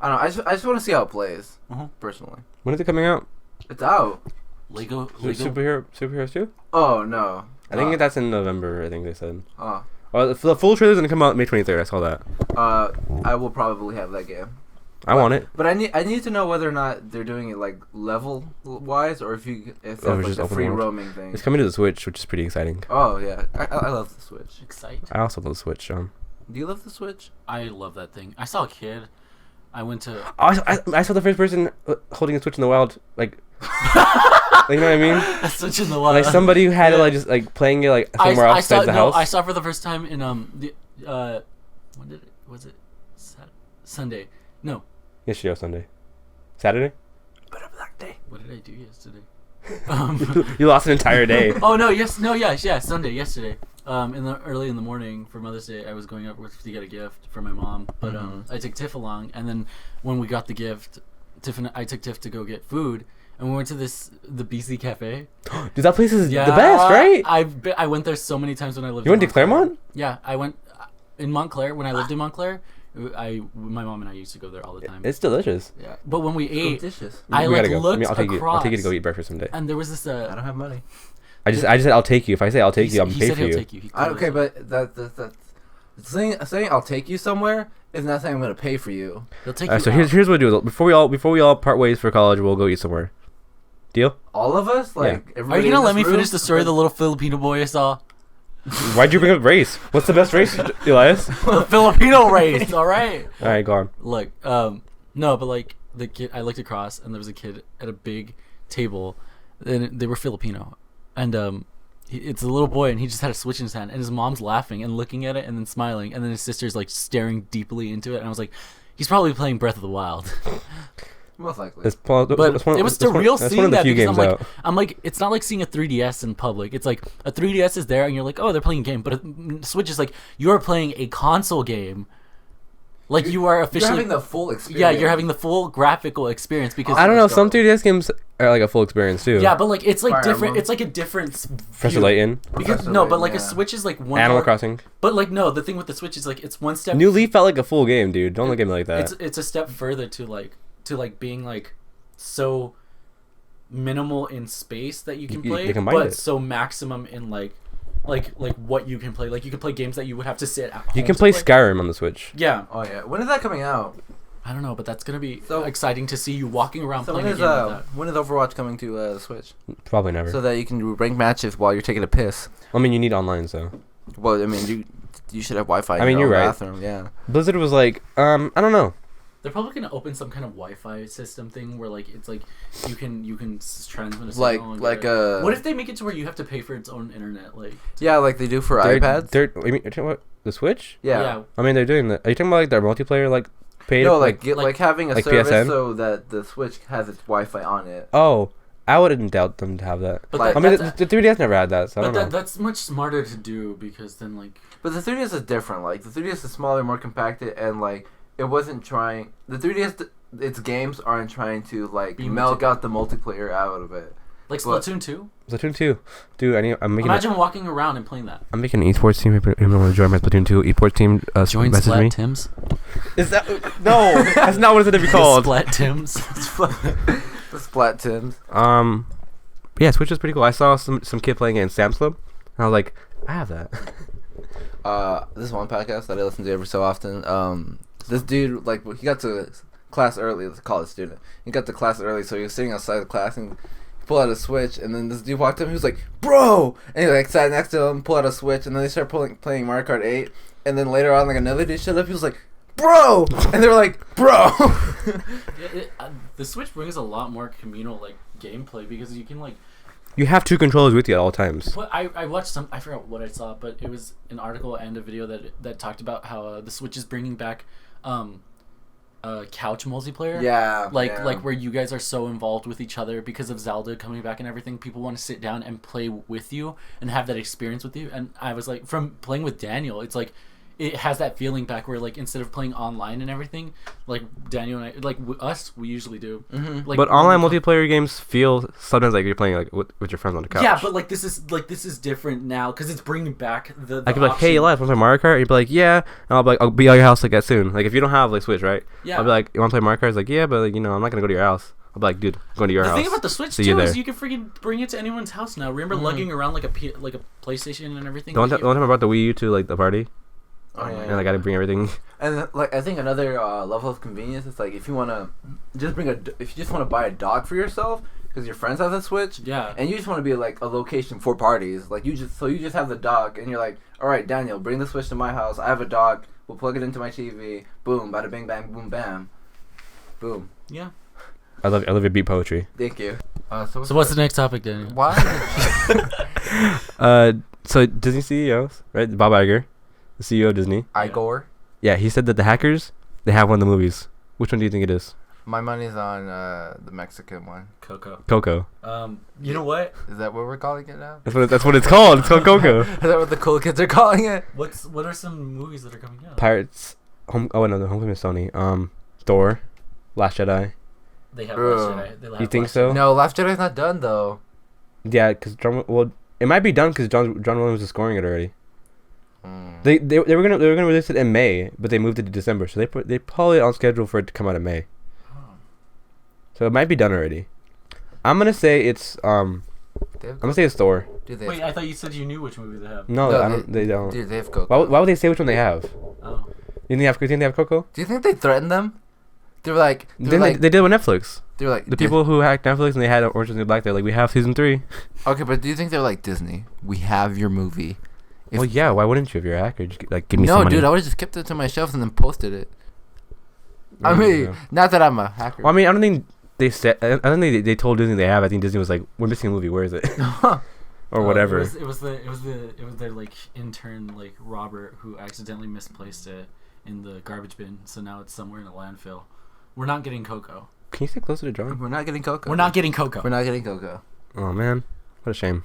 Speaker 2: I don't know. I just want to see how it plays. Personally,
Speaker 3: When is it coming out?
Speaker 2: it's out.
Speaker 1: Lego.
Speaker 3: Superheroes 2?
Speaker 2: Oh no.
Speaker 3: I think that's in November. I think they said.
Speaker 2: Oh.
Speaker 3: The full trailer's gonna come out May 23rd. I saw that.
Speaker 2: I will probably have that game.
Speaker 3: I want it.
Speaker 2: But I need to know whether or not they're doing it like level wise or if it's like
Speaker 3: just
Speaker 2: a
Speaker 3: open
Speaker 2: free
Speaker 3: world.
Speaker 2: roaming thing.
Speaker 3: It's coming to the Switch, which is pretty exciting.
Speaker 2: Oh yeah, I love the Switch.
Speaker 1: Excite.
Speaker 3: I also love the Switch, John.
Speaker 2: Do you love the Switch?
Speaker 1: I love that thing. I saw a kid I went to.
Speaker 3: I saw the first person holding a Switch in the wild, like. You know what I mean?
Speaker 1: A Switch in the wild.
Speaker 3: Like somebody who had it like just like playing it like somewhere else besides the house.
Speaker 1: I saw it for the first time in when did it was it Sunday? No.
Speaker 3: Yesterday or Sunday. Saturday?
Speaker 2: But a black day.
Speaker 1: What did I do yesterday?
Speaker 3: You lost an entire day.
Speaker 1: Oh no! Sunday. Yesterday. Early in the morning for Mother's Day, I was going up to get a gift for my mom, but I took Tiff along, and then when we got the gift, I took Tiff to go get food, and we went to the BC Cafe.
Speaker 3: Dude, that place is the best, right?
Speaker 1: I went there so many times when I lived.
Speaker 3: You went to Claremont?
Speaker 1: Yeah, I went in Montclair when I lived in Montclair. My mom and I used to go there all the time.
Speaker 3: It's delicious.
Speaker 1: Yeah, but when we ate,
Speaker 2: delicious.
Speaker 1: I
Speaker 3: looked
Speaker 1: across.
Speaker 3: I'll take you to go eat breakfast someday.
Speaker 1: And there was this.
Speaker 2: I don't have money.
Speaker 3: I just said I'll take you. If I say I'll take you, I'm pay for you.
Speaker 1: Take you.
Speaker 2: Okay, but that saying I'll take you somewhere is not saying I'm gonna pay for you.
Speaker 1: He'll take you.
Speaker 3: So here's what we'll do. Before we all part ways for college, we'll go eat somewhere. Deal?
Speaker 2: All of us, like.
Speaker 1: Are you gonna let me finish the story of the little Filipino boy I saw?
Speaker 3: Why'd you bring up race? What's the best race, Elias?
Speaker 1: The Filipino race. All right.
Speaker 3: All right, go on.
Speaker 1: Look, no, but like the kid, I looked across and there was a kid at a big table, and they were Filipino, and it's a little boy, and he just had a Switch in his hand, and his mom's laughing and looking at it and then smiling, and then his sister's like staring deeply into it, and I was like, he's probably playing Breath of the Wild.
Speaker 2: Most likely.
Speaker 1: But it was surreal seeing that because I'm like, it's not like seeing a 3DS in public. It's like a 3DS is there and you're like, oh, they're playing a game. But a Switch is like, you're playing a console game. Like you are officially...
Speaker 2: You're having the full experience.
Speaker 1: Yeah, you're having the full graphical experience because...
Speaker 3: I don't know, some 3DS games are like a full experience too.
Speaker 1: Yeah, but like, it's like different... It's like a different...
Speaker 3: Press the light in.
Speaker 1: Because, no, but like a Switch is like one...
Speaker 3: Animal Crossing.
Speaker 1: But like, no, the thing with the Switch is like, it's one step...
Speaker 3: New Leaf felt like a full game, dude. Don't look at me like that.
Speaker 1: It's a step further to being like... so minimal in space that you can play, but so maximum in like what you can play. Like you can play games that you would have to sit at home.
Speaker 3: You can play Skyrim on the Switch.
Speaker 1: Yeah.
Speaker 2: Oh yeah. When is that coming out?
Speaker 1: I don't know, but that's gonna be exciting to see you walking around playing a game like that.
Speaker 2: When is Overwatch coming to the Switch?
Speaker 3: Probably never.
Speaker 2: So that you can do rank matches while you're taking a piss.
Speaker 3: I mean, you need online, so.
Speaker 2: Well, I mean, you should have Wi-Fi.
Speaker 3: I mean, you're right.
Speaker 2: Bathroom, yeah.
Speaker 3: Blizzard was like, I don't know.
Speaker 1: They're probably gonna open some kind of Wi-Fi system thing where like it's like you can transmit a
Speaker 2: signal. Like
Speaker 1: what if they make it to where you have to pay for its own internet? Like
Speaker 2: yeah, like they do for iPads.
Speaker 3: You're talking about the Switch?
Speaker 2: Yeah.
Speaker 3: I mean, they're doing that. Are you talking about like their multiplayer like paid?
Speaker 2: No, like having a service
Speaker 3: PSN?
Speaker 2: So that the Switch has its Wi-Fi on it.
Speaker 3: Oh, I wouldn't doubt them to have that.
Speaker 1: But
Speaker 3: I mean, the 3DS never had that, so I don't know.
Speaker 1: That's much smarter to do because then like.
Speaker 2: But the 3DS is different. Like the 3DS is smaller, more compacted, and like. It wasn't trying. The 3DS, its games aren't trying to like milk out the multiplayer out of it.
Speaker 1: Like Splatoon 2.
Speaker 3: Splatoon 2, dude.
Speaker 1: Imagine walking around and playing that.
Speaker 3: I'm making an esports team. If anyone want to join my Splatoon 2 esports team, message me.
Speaker 1: Tims.
Speaker 3: Is that no? That's not what it's gonna be called.
Speaker 1: Splat Tims.
Speaker 2: The Splat Tims.
Speaker 3: Yeah, Switch is pretty cool. I saw some kid playing it in Sam's Club, and I was like, I have that.
Speaker 2: This is one podcast that I listen to every so often. This dude, like, he got to class early. He's a college student. He got to class early, so he was sitting outside the class and he pulled out a Switch. And then this dude walked up. He was like, "Bro!" And he like sat next to him, pulled out a Switch, and then they started playing Mario Kart 8. And then later on, like another dude showed up. He was like, "Bro!" And they were like, "Bro!"
Speaker 1: The Switch brings a lot more communal like gameplay because you can like.
Speaker 3: You have two controllers with you at all times.
Speaker 1: But I watched I forgot what I saw, but it was an article and a video that talked about how the Switch is bringing back couch multiplayer.
Speaker 2: Yeah.
Speaker 1: Like where you guys are so involved with each other because of Zelda coming back and everything. People want to sit down and play with you and have that experience with you. And I was like, from playing with Daniel, it's like it has that feeling back where like instead of playing online and everything, like Daniel and I, like we usually do.
Speaker 2: Mm-hmm.
Speaker 1: Like,
Speaker 3: but online multiplayer games feel sometimes like you're playing like with your friends on the couch.
Speaker 1: Yeah, but like this is different now because it's bringing back the
Speaker 3: I could be like, "Hey, Elias, want to play Mario Kart?" And you'd be like, "Yeah," and I'll be like, "I'll be at your house like that soon." Like if you don't have like Switch, right?
Speaker 1: Yeah.
Speaker 3: I'll be like, "You want to play Mario Kart?" It's like, "Yeah, but like, I'm not gonna go to your house." I'll be like, "Dude, I'm going to your house."
Speaker 1: The thing about the Switch too is you can freaking bring it to anyone's house now. Remember lugging around like a PlayStation and everything.
Speaker 3: The one time I brought the Wii U to like the party.
Speaker 2: Oh yeah.
Speaker 3: And I gotta bring everything.
Speaker 2: And like I think another level of convenience is like if you wanna just buy a dock for yourself because your friends have the Switch.
Speaker 1: Yeah.
Speaker 2: And you just want to be like a location for parties. Like you just have the dock and you're like, all right, Daniel, bring the Switch to my house. I have a dock. We'll plug it into my TV. Boom, bada bing bang, boom bam. Boom.
Speaker 1: Yeah.
Speaker 3: I love your beat poetry.
Speaker 2: Thank you.
Speaker 1: So what's the next topic, Daniel?
Speaker 2: Why?
Speaker 3: So Disney CEOs, right? Bob Iger, the CEO of Disney.
Speaker 2: Igor.
Speaker 3: Yeah, he said that the hackers, they have one of the movies. Which one do you think it is?
Speaker 2: My money's on the Mexican one.
Speaker 1: Coco.
Speaker 3: Coco.
Speaker 1: You know what?
Speaker 2: Is that what we're calling it now?
Speaker 3: That's what it's called. It's called Coco.
Speaker 2: Is that what the cool kids are calling it?
Speaker 1: What are some movies that are coming out?
Speaker 3: Pirates. The Homecoming is Sony. Thor, Last Jedi.
Speaker 1: They have Last Jedi. They'll have
Speaker 3: You think
Speaker 1: Last
Speaker 3: so?
Speaker 1: Jedi.
Speaker 2: No, Last Jedi's not done though.
Speaker 3: Yeah, because it might be done because John Williams is scoring it already. They were gonna release it in May, but they moved it to December, so they probably on schedule for it to come out in May. So it might be done already. I'm gonna say it's I'm gonna say it's Thor.
Speaker 1: Wait, I thought you said you knew which movie they have.
Speaker 3: No, they don't.
Speaker 2: Dude, they have Coco.
Speaker 3: Why would they say which one they have?
Speaker 1: Oh.
Speaker 3: You think they have Coco?
Speaker 2: Do you think they threatened them? They were like,
Speaker 3: They did with Netflix.
Speaker 2: they were like
Speaker 3: The people who hacked Netflix and they had Orange is the New Black, they're like, we have season 3.
Speaker 2: Okay, but do you think they're like Disney? We have your movie.
Speaker 3: Well, yeah. Why wouldn't you if you're a hacker? Just, give me some
Speaker 2: No,
Speaker 3: money.
Speaker 2: dude, I would have just kept it to my shelf and then posted it. I mean,
Speaker 3: Yeah.
Speaker 2: not that I'm a hacker.
Speaker 3: Well, I mean, I don't think they said. I don't think they told Disney they have. I think Disney was like, we're missing a movie. Where is it? Or whatever.
Speaker 1: It was their like intern like Robert who accidentally misplaced it in the garbage bin, so now it's somewhere in a landfill. We're not getting Coco.
Speaker 3: Can you stay closer to John?
Speaker 2: We're not getting Coco.
Speaker 1: We're not getting Coco.
Speaker 2: We're not getting Coco.
Speaker 3: Oh man, what a shame.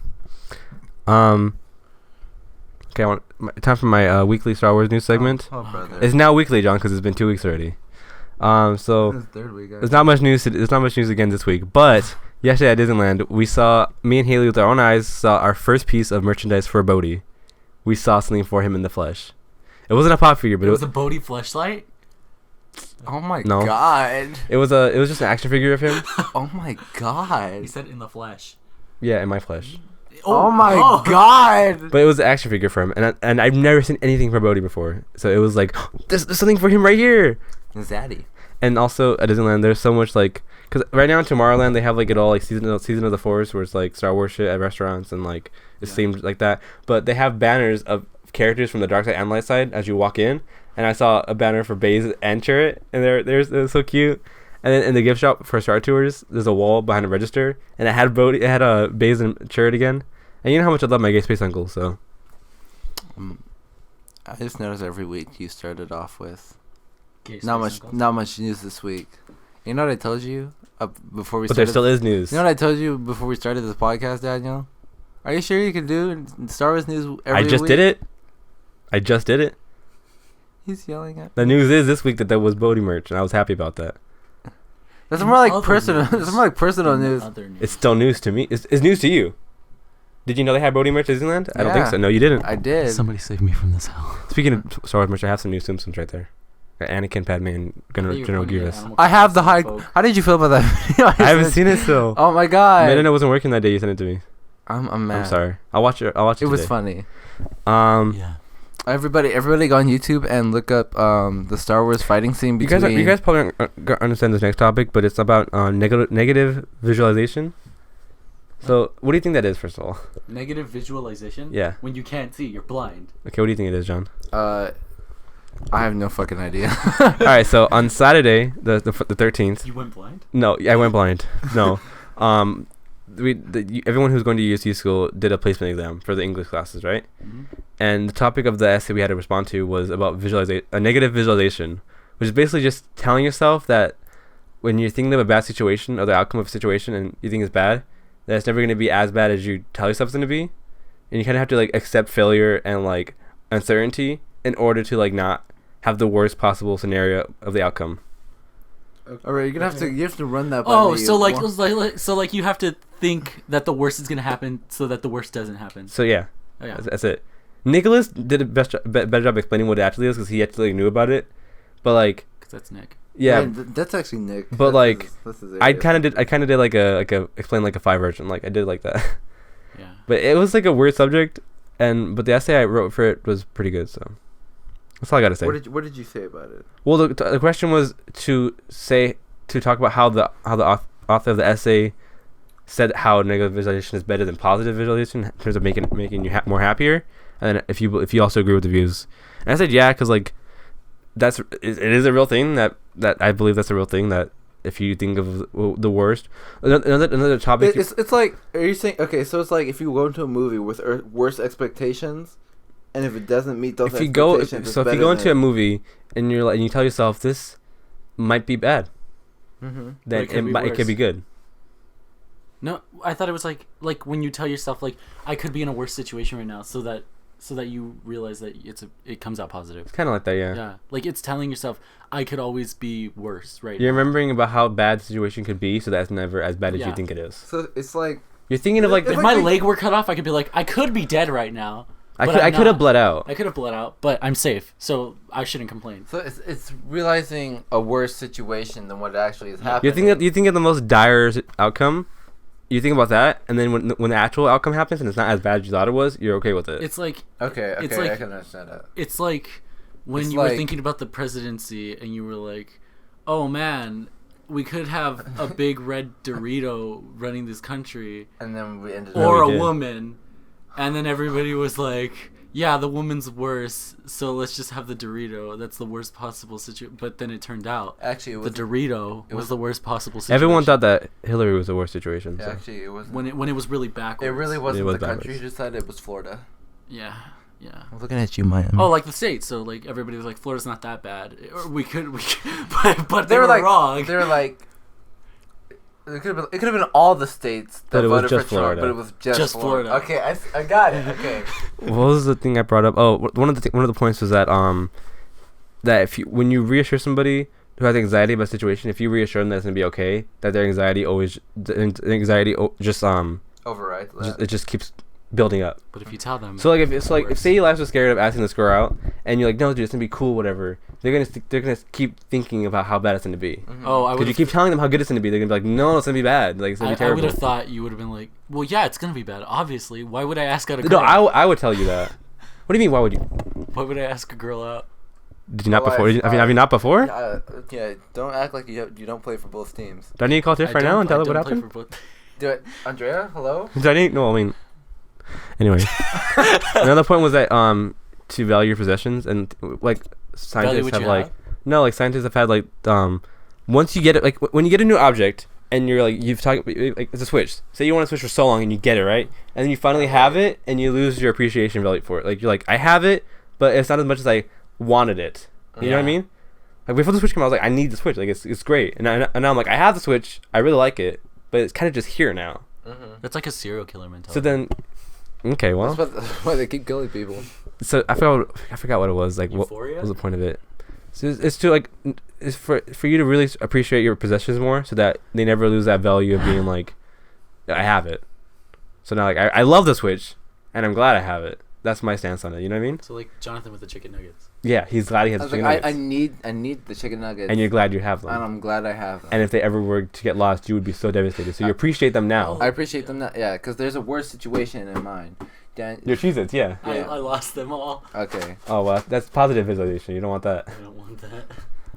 Speaker 3: Okay, time for my weekly Star Wars news segment.
Speaker 2: Oh brother.
Speaker 3: It's now weekly, John, because it's been 2 weeks already. So
Speaker 2: This is third week.
Speaker 3: there's not much news. There's not much news again this week. But yesterday at Disneyland, me and Haley with our own eyes saw our first piece of merchandise for Bodhi. We saw something for him in the flesh. It wasn't a pop figure, but
Speaker 1: it was a Bodhi fleshlight.
Speaker 2: Oh my
Speaker 3: No.
Speaker 2: god.
Speaker 3: it was just an action figure of him.
Speaker 2: Oh my god.
Speaker 1: He said in the flesh.
Speaker 3: Yeah, in my flesh.
Speaker 2: Oh my god.
Speaker 3: But it was an action figure for him, and I've never seen anything for Bodhi before. So it was like, there's something for him right here.
Speaker 2: Zaddy.
Speaker 3: And also at Disneyland, there's so much like, because right now in Tomorrowland they have like it all like season of the Force, where it's like Star Wars shit at restaurants and like it seems like that. But they have banners of characters from the dark side and light side as you walk in. And I saw a banner for Baze and Chirrut, and they're so cute. And then in the gift shop for Star Tours, there's a wall behind a register, and it had Baze and Chirrut again. And you know how much I love my gay space uncle, so.
Speaker 2: I just noticed every week you started off with
Speaker 1: Gay
Speaker 2: not
Speaker 1: space
Speaker 2: much,
Speaker 1: uncle.
Speaker 2: not much news this week. You know what I told you before we
Speaker 3: But there
Speaker 2: started?
Speaker 3: still is news.
Speaker 2: You know what I told you before we started this podcast, Daniel? Are you sure you can do Star Wars news every week?
Speaker 3: I just did it.
Speaker 2: He's yelling at.
Speaker 3: The news is this week that there was Bodhi merch, and I was happy about that.
Speaker 2: That's more like
Speaker 1: Other
Speaker 2: personal.
Speaker 1: news.
Speaker 2: That's more like personal news.
Speaker 1: Other news.
Speaker 3: It's still news to me. It's news to you. Did you know they had Bodhi merch at Disneyland? I don't think
Speaker 2: Yeah.
Speaker 3: so. No, you didn't.
Speaker 2: I did.
Speaker 1: Somebody save me from this hell.
Speaker 3: Speaking of Star Wars merch, I have some new Simpsons right there. Got Anakin, Padme, and General Grievous.
Speaker 2: I have the high. How did you feel about that video?
Speaker 3: I haven't seen it still.
Speaker 2: Oh my god.
Speaker 3: The internet wasn't working that day. You sent it to me.
Speaker 2: I'm mad.
Speaker 3: I'm sorry. I'll watch it.
Speaker 2: It was
Speaker 3: today.
Speaker 2: funny.
Speaker 1: Yeah.
Speaker 2: Everybody go on YouTube and look up the Star Wars fighting scene
Speaker 3: You
Speaker 2: between.
Speaker 3: guys probably don't understand this next topic, but it's about negative visualization. So, what do you think that is, first of all?
Speaker 1: Negative visualization.
Speaker 3: Yeah.
Speaker 1: When you can't see, you're blind.
Speaker 3: Okay, what do you think it is, John?
Speaker 2: I have no fucking idea.
Speaker 3: All right, so on Saturday, the 13th.
Speaker 1: You went blind.
Speaker 3: No, I went blind. No, everyone who's going to USC school did a placement exam for the English classes, right?
Speaker 1: Mm-hmm.
Speaker 3: And the topic of the essay we had to respond to was about a negative visualization, which is basically just telling yourself that when you're thinking of a bad situation or the outcome of a situation and you think it's bad, that it's never going to be as bad as you tell yourself it's going to be, and you kind of have to like accept failure and like uncertainty in order to like not have the worst possible scenario of the outcome.
Speaker 2: All right, you have to run that. By
Speaker 1: Oh,
Speaker 2: me.
Speaker 1: so like you have to think that the worst is gonna happen so that the worst doesn't happen.
Speaker 3: So yeah,
Speaker 1: Oh, yeah.
Speaker 3: that's it. Nicholas did a better job explaining what it actually is because he actually knew about it, but like,
Speaker 1: Because that's Nick.
Speaker 3: yeah,
Speaker 2: that's actually Nick.
Speaker 3: But, like,
Speaker 2: that's his
Speaker 3: I
Speaker 2: area.
Speaker 3: kind of did like a explain like a 5 version, like I did like that.
Speaker 1: Yeah.
Speaker 3: But it was like a weird subject, but the essay I wrote for it was pretty good. So that's all I gotta say.
Speaker 2: What did you say about it?
Speaker 3: Well, the question was to talk about how the author of the essay said how negative visualization is better than positive visualization in terms of making you more happier, and then if you also agree with the views. And I said yeah, because like it is a real thing that I believe that's a real thing that if you think of the worst. Another topic.
Speaker 2: It's like, are you saying, okay, so it's like if you go into a movie with worse expectations, and if it doesn't meet those expectations,
Speaker 3: if you go into a movie and you're like, and you tell yourself this might be bad, then it could be good.
Speaker 1: No, I thought it was like when you tell yourself like I could be in a worse situation right now, so that you realize that it comes out positive.
Speaker 3: It's kind of like that, yeah.
Speaker 1: Yeah, like it's telling yourself I could always be worse, right?
Speaker 3: You're remembering about how bad the situation could be, so that's never as bad as you think it is.
Speaker 2: So it's like
Speaker 3: you're thinking of like
Speaker 1: if my leg were cut off, I could be like I could be dead right now.
Speaker 3: I could have bled out.
Speaker 1: I could have bled out, but I'm safe, so I shouldn't complain.
Speaker 2: So it's realizing a worse situation than what actually is happening.
Speaker 3: You think of the most dire outcome. You think about that, and then when the actual outcome happens and it's not as bad as you thought it was, you're okay with it.
Speaker 1: It's like
Speaker 2: okay,
Speaker 1: it's like,
Speaker 2: I can understand that.
Speaker 1: It's like when you were thinking about the presidency and you were like, "Oh man, we could have a big red Dorito running this country,"
Speaker 2: and then we ended
Speaker 1: or a woman, and then everybody was like, "Yeah, the woman's worse, so let's just have the Dorito. That's the worst possible situation." But then it turned out actually the Dorito was the worst possible situation.
Speaker 3: Everyone thought that Hillary was the worst situation.
Speaker 2: Yeah,
Speaker 3: so.
Speaker 2: actually, it was
Speaker 1: when it was really backwards.
Speaker 2: It really wasn't the country who decided, it was Florida.
Speaker 1: Yeah.
Speaker 2: I'm looking at you, Miami.
Speaker 1: Oh, like the state. So like everybody was like, Florida's not that bad, or we could but
Speaker 2: they were like
Speaker 1: wrong.
Speaker 2: They were like. It could have been all the states that voted for Trump, but it was just Florida. Okay, I got it. Okay.
Speaker 3: What was the thing I brought up? Oh, one of the points was that that when you reassure somebody who has anxiety about a situation, if you reassure them that it's gonna be okay, that their anxiety just
Speaker 2: overrides that.
Speaker 3: It just keeps building up.
Speaker 1: But if you tell them,
Speaker 3: so like if say Elias was scared of asking this girl out, and you're like, no, dude, it's gonna be cool, whatever. They're gonna keep thinking about how bad it's gonna be.
Speaker 2: Mm-hmm.
Speaker 1: Oh,
Speaker 3: because you keep telling them how good it's gonna be, they're gonna be like, no, it's gonna be bad. Like it's gonna be terrible.
Speaker 1: I would have thought you would have been like, well, yeah, it's gonna be bad. Obviously, why would I ask out a girl?
Speaker 3: No, I would tell you that. What do you mean? Why would you?
Speaker 1: Why would I ask a girl out?
Speaker 3: Did you not before? Have you not before?
Speaker 2: Yeah, don't act like you don't play for both teams.
Speaker 3: Do I need to call Tiff right now and tell her what happened?
Speaker 2: Do it, Andrea. Hello.
Speaker 3: Do I need? No, I mean. Anyway, another point was that to value your possessions, and like scientists have like scientists have had like once you get it, like when you get a new object and you're like you've talked like it's a switch. Say you want to switch for so long and you get it right, and then you finally have it and you lose your appreciation value for it. Like you're like I have it, but it's not as much as I wanted it. You know what I mean? Like before the switch came out, I was like I need the switch. Like it's great, and now I'm like I have the switch. I really like it, but it's kind of just here now.
Speaker 1: Mm-hmm. That's like a serial killer mentality.
Speaker 3: So then. Okay, well.
Speaker 2: That's why they keep killing people.
Speaker 3: So I forgot what it was. Like,
Speaker 1: Euphoria?
Speaker 3: What was the point of it? So it's to like, it's for you to really appreciate your possessions more, so that they never lose that value of being like, I have it. So now like I love the Switch, and I'm glad I have it. That's my stance on it. You know what I mean?
Speaker 1: So like Jonathan with the chicken nuggets.
Speaker 3: Yeah, he's glad he has the chicken nuggets.
Speaker 2: I need the chicken nuggets.
Speaker 3: And you're glad you have them.
Speaker 2: And I'm glad I have them.
Speaker 3: And if they ever were to get lost, you would be so devastated. So you appreciate them now.
Speaker 2: I appreciate them now. Yeah, because there's a worse situation in mind.
Speaker 3: Your Cheez-Its, yeah.
Speaker 1: I lost them all.
Speaker 2: Okay.
Speaker 3: Oh, well, that's positive visualization. You don't want that.
Speaker 1: I don't want that.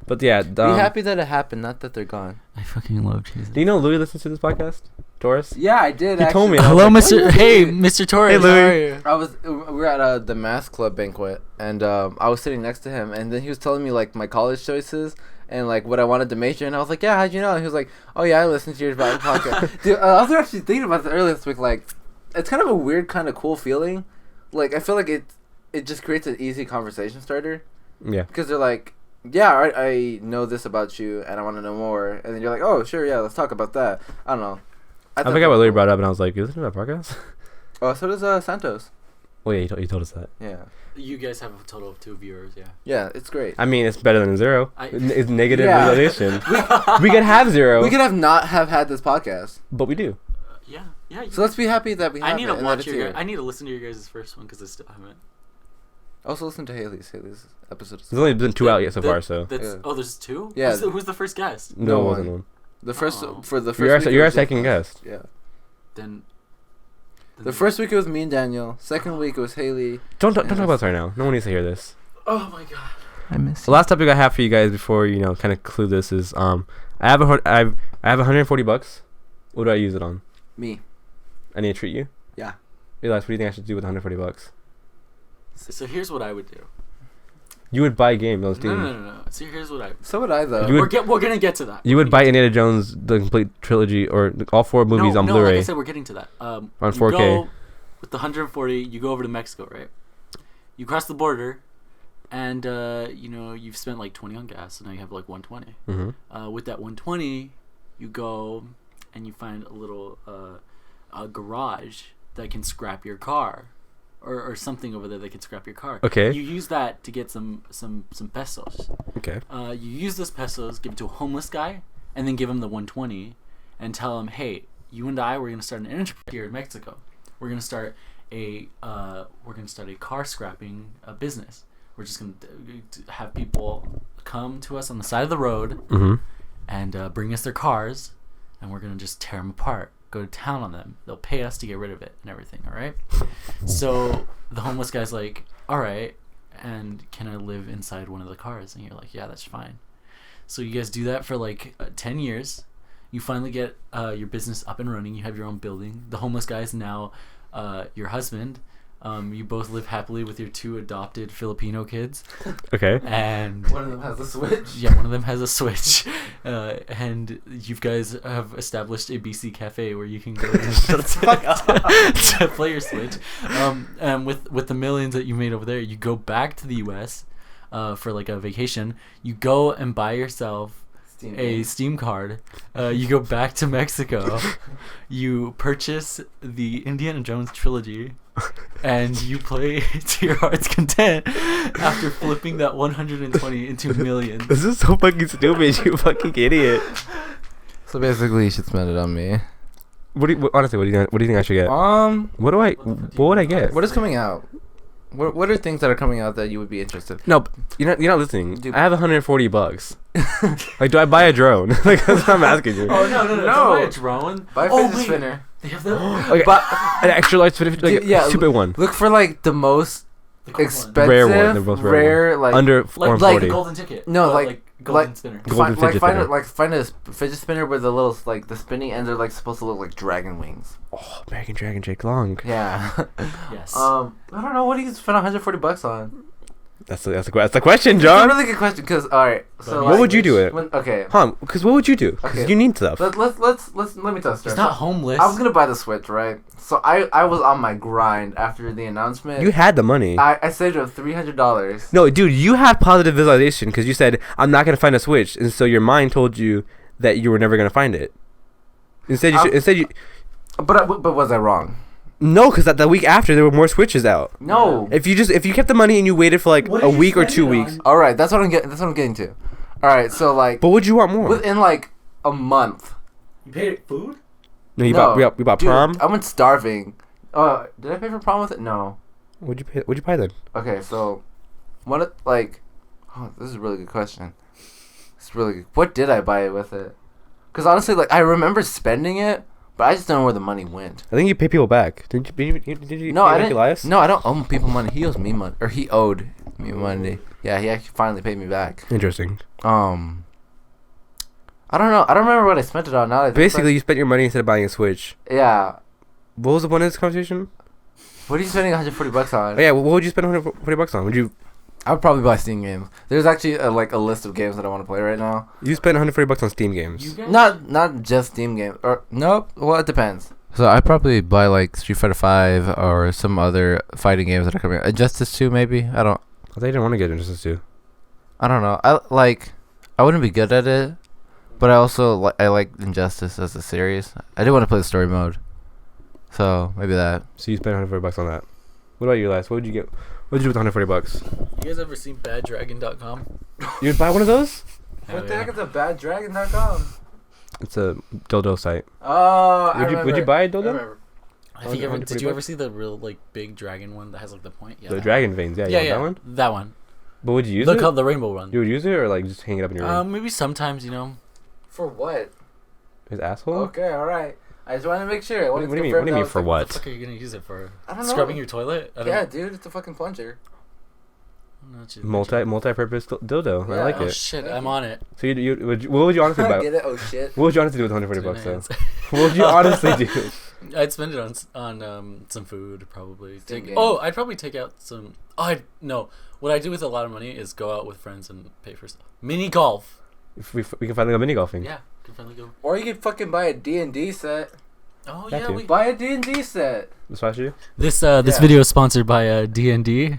Speaker 3: But yeah.
Speaker 2: Be happy that it happened, not that they're gone.
Speaker 1: I fucking love Cheez-Its.
Speaker 3: Do you know Louis listens to this podcast? Taurus?
Speaker 2: Yeah, I did.
Speaker 3: He told me.
Speaker 1: Hello, Mr. Hey, Mr. Torres.
Speaker 3: Hey, Louis.
Speaker 2: We were at the math club banquet, and I was sitting next to him, and then he was telling me like my college choices and like what I wanted to major in. I was like, yeah, how'd you know? And he was like, oh yeah, I listened to your podcast. Dude, I was actually thinking about this earlier this week. Like, it's kind of a weird, kind of cool feeling. Like, I feel like it just creates an easy conversation starter.
Speaker 3: Yeah.
Speaker 2: Because they're like, yeah, I know this about you, and I want to know more. And then you're like, oh, sure, yeah, let's talk about that. I don't know.
Speaker 3: I forgot what Larry brought up, and I was like, you listen to that podcast?
Speaker 2: Oh, so does Santos.
Speaker 3: Oh, yeah, he told us that.
Speaker 2: Yeah.
Speaker 1: You guys have a total of 2 viewers, yeah.
Speaker 2: Yeah, it's great.
Speaker 3: I mean, it's better than 0. It's negative visualization. We could have 0.
Speaker 2: We could not have had this podcast.
Speaker 3: But we do.
Speaker 1: Yeah.
Speaker 2: So let's be happy that we have
Speaker 1: I need
Speaker 2: it.
Speaker 1: I need to listen to your guys' first one because I still haven't.
Speaker 2: Also listen to Haley's episode.
Speaker 3: There's only been 2 out yet so far, so.
Speaker 1: Oh, there's 2?
Speaker 2: Yeah.
Speaker 1: Who's the first guest?
Speaker 3: No, it wasn't one.
Speaker 2: The first for the first.
Speaker 3: You're our second guest.
Speaker 2: Yeah.
Speaker 1: Then
Speaker 2: the first week it was me and Daniel. Second week it was Haley.
Speaker 3: Don't talk about this right now. No one needs to hear this.
Speaker 1: Oh my god.
Speaker 2: I miss.
Speaker 3: The last topic I have for you guys before kind of clue this is I have $140. What do I use it on?
Speaker 2: Me.
Speaker 3: I need to treat you.
Speaker 2: Yeah.
Speaker 3: Elias, what do you think I should do with $140?
Speaker 1: So here's what I would do.
Speaker 3: You would buy game those
Speaker 1: No,
Speaker 3: teams.
Speaker 1: no. See, here's what I.
Speaker 2: So would I though.
Speaker 3: You would-
Speaker 1: We're gonna get to that.
Speaker 3: You would buy Indiana Jones the complete trilogy or all 4 movies on
Speaker 1: No,
Speaker 3: Blu-ray.
Speaker 1: like I said, we're getting to that.
Speaker 3: On
Speaker 1: you
Speaker 3: 4K.
Speaker 1: Go with the 140, you go over to Mexico, right? You cross the border, and you've spent like 20 on gas, and now you have like 120.
Speaker 3: Mm-hmm.
Speaker 1: With that 120, you go and you find a little a garage that can scrap your car, or something over there that can scrap your car.
Speaker 3: Okay.
Speaker 1: You use that to get some pesos.
Speaker 3: Okay.
Speaker 1: You use those pesos, give it to a homeless guy, and then give him the 120, and tell him, hey, you and I, we're gonna start an enterprise here in Mexico. We're gonna start a car scrapping business. We're just gonna have people come to us on the side of the road and bring us their cars, and we're gonna just tear them apart, go to town on them. They'll pay us to get rid of it and everything. All right. So the homeless guy's like, all right, and can I live inside one of the cars? And you're like, yeah, that's fine. So you guys do that for like 10 years. You finally get your business up and running. You have your own building. The homeless guy is now your husband. You both live happily with your 2 adopted Filipino kids.
Speaker 3: Okay.
Speaker 1: And
Speaker 2: one of them has a Switch.
Speaker 1: Yeah, one of them has a Switch. And you guys have established a BC cafe where you can go to play your Switch. And with the millions that you made over there, you go back to the U.S. For like a vacation. You go and buy yourself a Steam card. You go back to Mexico. You purchase the Indiana Jones trilogy, and you play to your heart's content after flipping that 120 into millions.
Speaker 3: This is so fucking stupid, you fucking idiot.
Speaker 2: So basically, you should spend it on me.
Speaker 3: Honestly, what do you think I should get? What would I get?
Speaker 2: What is coming out? What are things that are coming out that you would be interested?
Speaker 3: No, you're not listening.
Speaker 2: Dude.
Speaker 3: I have $140. Like, do I buy a drone? Like, that's what I'm asking you.
Speaker 1: Oh no! Don't buy a drone.
Speaker 2: Buy a fidget spinner.
Speaker 1: They have that.
Speaker 3: Okay,
Speaker 2: But
Speaker 3: an extra large, like,
Speaker 2: yeah,
Speaker 3: stupid one.
Speaker 2: look for like the most
Speaker 1: cool
Speaker 2: expensive,
Speaker 3: Rare one, the most
Speaker 2: rare
Speaker 3: one.
Speaker 2: like
Speaker 3: Under
Speaker 1: like
Speaker 3: 440.
Speaker 1: the golden ticket.
Speaker 2: No,
Speaker 1: But,
Speaker 2: like
Speaker 1: golden spinner.
Speaker 3: Golden fidget spinner.
Speaker 2: find a fidget spinner where the little like the spinning ends are like supposed to look like dragon wings.
Speaker 3: Oh, American Dragon Jake Long.
Speaker 2: Yeah.
Speaker 1: Yes.
Speaker 2: I don't know, what do you spend $140 on?
Speaker 3: That's the question,
Speaker 2: It's
Speaker 3: John.
Speaker 2: a really good question because all right. So
Speaker 3: What would you do it?
Speaker 2: Okay.
Speaker 3: Because what would you do? Because
Speaker 2: Okay.
Speaker 3: you need stuff.
Speaker 2: Let me tell a story.
Speaker 1: He's not homeless.
Speaker 2: I was gonna buy the Switch, right? So I was on my grind after the announcement.
Speaker 3: You had the money.
Speaker 2: I saved up $300.
Speaker 3: No, dude, you had positive visualization because you said, I'm not going to find a Switch. And so your mind told you that you were never going to find it. Instead, you.
Speaker 2: But was I wrong?
Speaker 3: No, because the week after, there were more Switches out.
Speaker 2: No.
Speaker 3: If you kept the money and you waited for like
Speaker 1: What
Speaker 3: a
Speaker 1: did you
Speaker 3: week or
Speaker 1: spend
Speaker 3: 2
Speaker 1: it
Speaker 3: weeks.
Speaker 1: on?
Speaker 2: All right, that's what I'm getting to. All right, so like
Speaker 3: But would you want more?
Speaker 2: within like a month.
Speaker 1: You paid food?
Speaker 3: No, you
Speaker 2: No.
Speaker 3: bought
Speaker 2: Dude,
Speaker 3: prom?
Speaker 2: I went starving. Did I pay for prom with it? No.
Speaker 3: What'd you buy then?
Speaker 2: Okay, so this is a really good question. It's really good. What did I buy with it? Because honestly, like I remember spending it, but I just don't know where the money went.
Speaker 3: I think you pay people back. Did you
Speaker 2: No,
Speaker 3: pay
Speaker 2: I
Speaker 3: back
Speaker 2: didn't.
Speaker 3: Elias?
Speaker 2: No, I don't owe people money. He owes me money, or he owed me money. Yeah, he actually finally paid me back.
Speaker 3: Interesting.
Speaker 2: I don't know. I don't remember what I spent it on. Now that I think
Speaker 3: Basically, you spent your money instead of buying a Switch.
Speaker 2: yeah.
Speaker 3: What was the point of this conversation?
Speaker 2: What are you spending $140 on?
Speaker 3: Oh, yeah, what would you spend $140 on? Would you
Speaker 2: I would probably buy Steam games. There's actually a list of games that I want to play right now.
Speaker 3: You spend $140 on Steam games.
Speaker 1: You guys?
Speaker 2: Not just Steam games. Or nope. Well, it depends. So I'd probably buy like Street Fighter 5 or some other fighting games that are coming out. Injustice 2 maybe. I
Speaker 3: I thought you didn't want to get Injustice 2.
Speaker 2: don't know. I wouldn't be good at it, but I also I like Injustice as a series. I do want to play the story mode. So maybe that.
Speaker 3: So you spent $140 on that. What about you, Elias? What would you get? What did you do with $140?
Speaker 1: You guys ever seen baddragon.com?
Speaker 3: You'd buy one of those?
Speaker 1: What the heck
Speaker 2: is a baddragon.com?
Speaker 3: It's a dildo site.
Speaker 2: Oh,
Speaker 3: Would you buy a
Speaker 1: I
Speaker 3: dildo?
Speaker 1: remember. Have you ever,
Speaker 3: $140
Speaker 1: did you ever see the real like big dragon one that has like the point? Yeah,
Speaker 3: The
Speaker 1: that
Speaker 3: dragon veins, yeah.
Speaker 1: Yeah,
Speaker 3: You
Speaker 1: yeah,
Speaker 3: want that one?
Speaker 1: that one.
Speaker 3: But would you use
Speaker 1: The
Speaker 3: it?
Speaker 1: the rainbow one.
Speaker 3: You would use it or like just hang it up in your room?
Speaker 1: Maybe sometimes, you know.
Speaker 2: For what?
Speaker 3: His asshole?
Speaker 2: Okay, all right. I just want to make sure.
Speaker 3: What do you mean? What do you mean for
Speaker 1: What the
Speaker 3: what?
Speaker 1: fuck are you gonna use it for?
Speaker 2: I don't know.
Speaker 1: Scrubbing your toilet? I don't
Speaker 2: Yeah, dude, it's a fucking plunger.
Speaker 1: know what you-
Speaker 3: Multi-purpose dildo. I
Speaker 2: Yeah.
Speaker 3: like
Speaker 1: Oh
Speaker 3: it.
Speaker 1: shit, I'm on it.
Speaker 3: So what would you honestly buy?
Speaker 2: Get it? Oh shit.
Speaker 3: What would you honestly do with $140
Speaker 1: Didn't
Speaker 3: though?
Speaker 1: answer.
Speaker 3: What would you honestly do?
Speaker 1: I'd spend it on some food probably.
Speaker 2: Steam games.
Speaker 1: Oh, I'd probably take out some. No. What I do with a lot of money is go out with friends and pay for stuff. Mini golf.
Speaker 3: If we can finally go mini golfing.
Speaker 1: Yeah, can finally go.
Speaker 2: Or you could fucking buy a D&D set.
Speaker 1: Oh
Speaker 3: That
Speaker 1: yeah,
Speaker 3: too.
Speaker 1: we
Speaker 2: Buy a D&D set.
Speaker 3: That's what I should do.
Speaker 1: This
Speaker 2: Yeah.
Speaker 1: video is sponsored by D&D.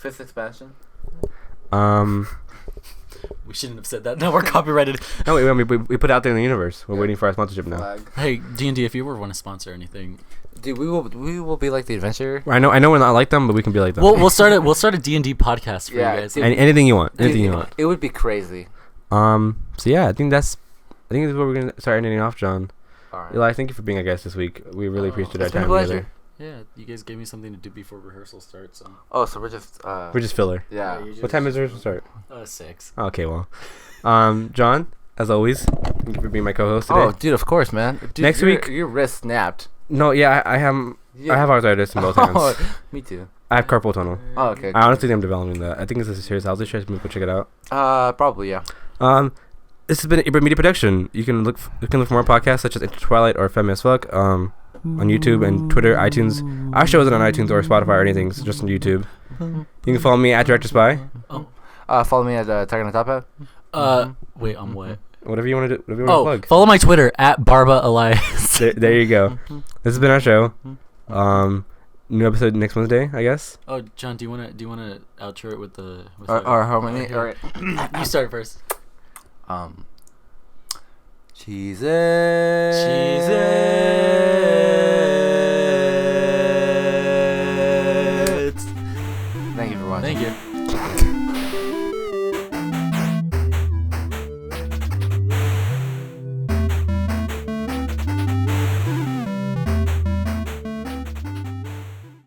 Speaker 2: 5th expansion.
Speaker 1: We shouldn't have said that. No, we're copyrighted.
Speaker 3: No, we put it out there in the universe. We're waiting for our sponsorship now.
Speaker 2: Flag.
Speaker 1: Hey, D&D, if you ever want to sponsor anything,
Speaker 2: Dude, we will be like the adventure.
Speaker 3: I know we're not like them, but we can be like them.
Speaker 1: we'll start a D&D podcast for
Speaker 2: Yeah,
Speaker 1: you guys.
Speaker 2: dude.
Speaker 3: Anything you want. Anything
Speaker 2: Dude,
Speaker 3: you want.
Speaker 2: It would be crazy.
Speaker 3: So yeah, I think this is where we're gonna start ending off, John.
Speaker 2: Alright.
Speaker 3: Eli, thank you for being a guest this week. We really appreciate our
Speaker 2: It's been a
Speaker 3: time
Speaker 2: pleasure.
Speaker 3: together.
Speaker 1: Yeah, you guys gave me something to do before rehearsal starts. So.
Speaker 2: Oh, so we're just
Speaker 3: We're just filler.
Speaker 2: yeah.
Speaker 3: What time is rehearsal start?
Speaker 1: 6.
Speaker 3: Okay, well, John, as always, thank you for being my co-host today.
Speaker 2: Oh, dude, of course, man. Dude,
Speaker 3: Next week-
Speaker 2: your wrist snapped.
Speaker 3: No, yeah, I have arthritis in both hands.
Speaker 2: Me too.
Speaker 3: I have carpal tunnel.
Speaker 2: Oh, okay.
Speaker 3: I honestly think I'm developing that. I think it's a serious health issue. I should go check it out.
Speaker 2: Probably yeah.
Speaker 3: This has been an Earbud Media production. You can look for more podcasts such as Into Twilight or Femme as Fuck on YouTube and Twitter, iTunes. Our show isn't on iTunes or Spotify or anything. It's just on YouTube. You can follow me at Director Spy.
Speaker 2: Follow me at Tiger on Top Hat.
Speaker 1: Wait, on what?
Speaker 3: Whatever you want to do. Whatever you want to plug.
Speaker 1: Follow my Twitter at Barba Elias.
Speaker 3: There you go. This has been our show. New episode next Wednesday, I guess.
Speaker 1: Oh, John, do you wanna outro it with the
Speaker 2: Or harmony.
Speaker 1: Okay.
Speaker 2: All right.
Speaker 1: You start first.
Speaker 2: Cheeses.
Speaker 1: Cheeses.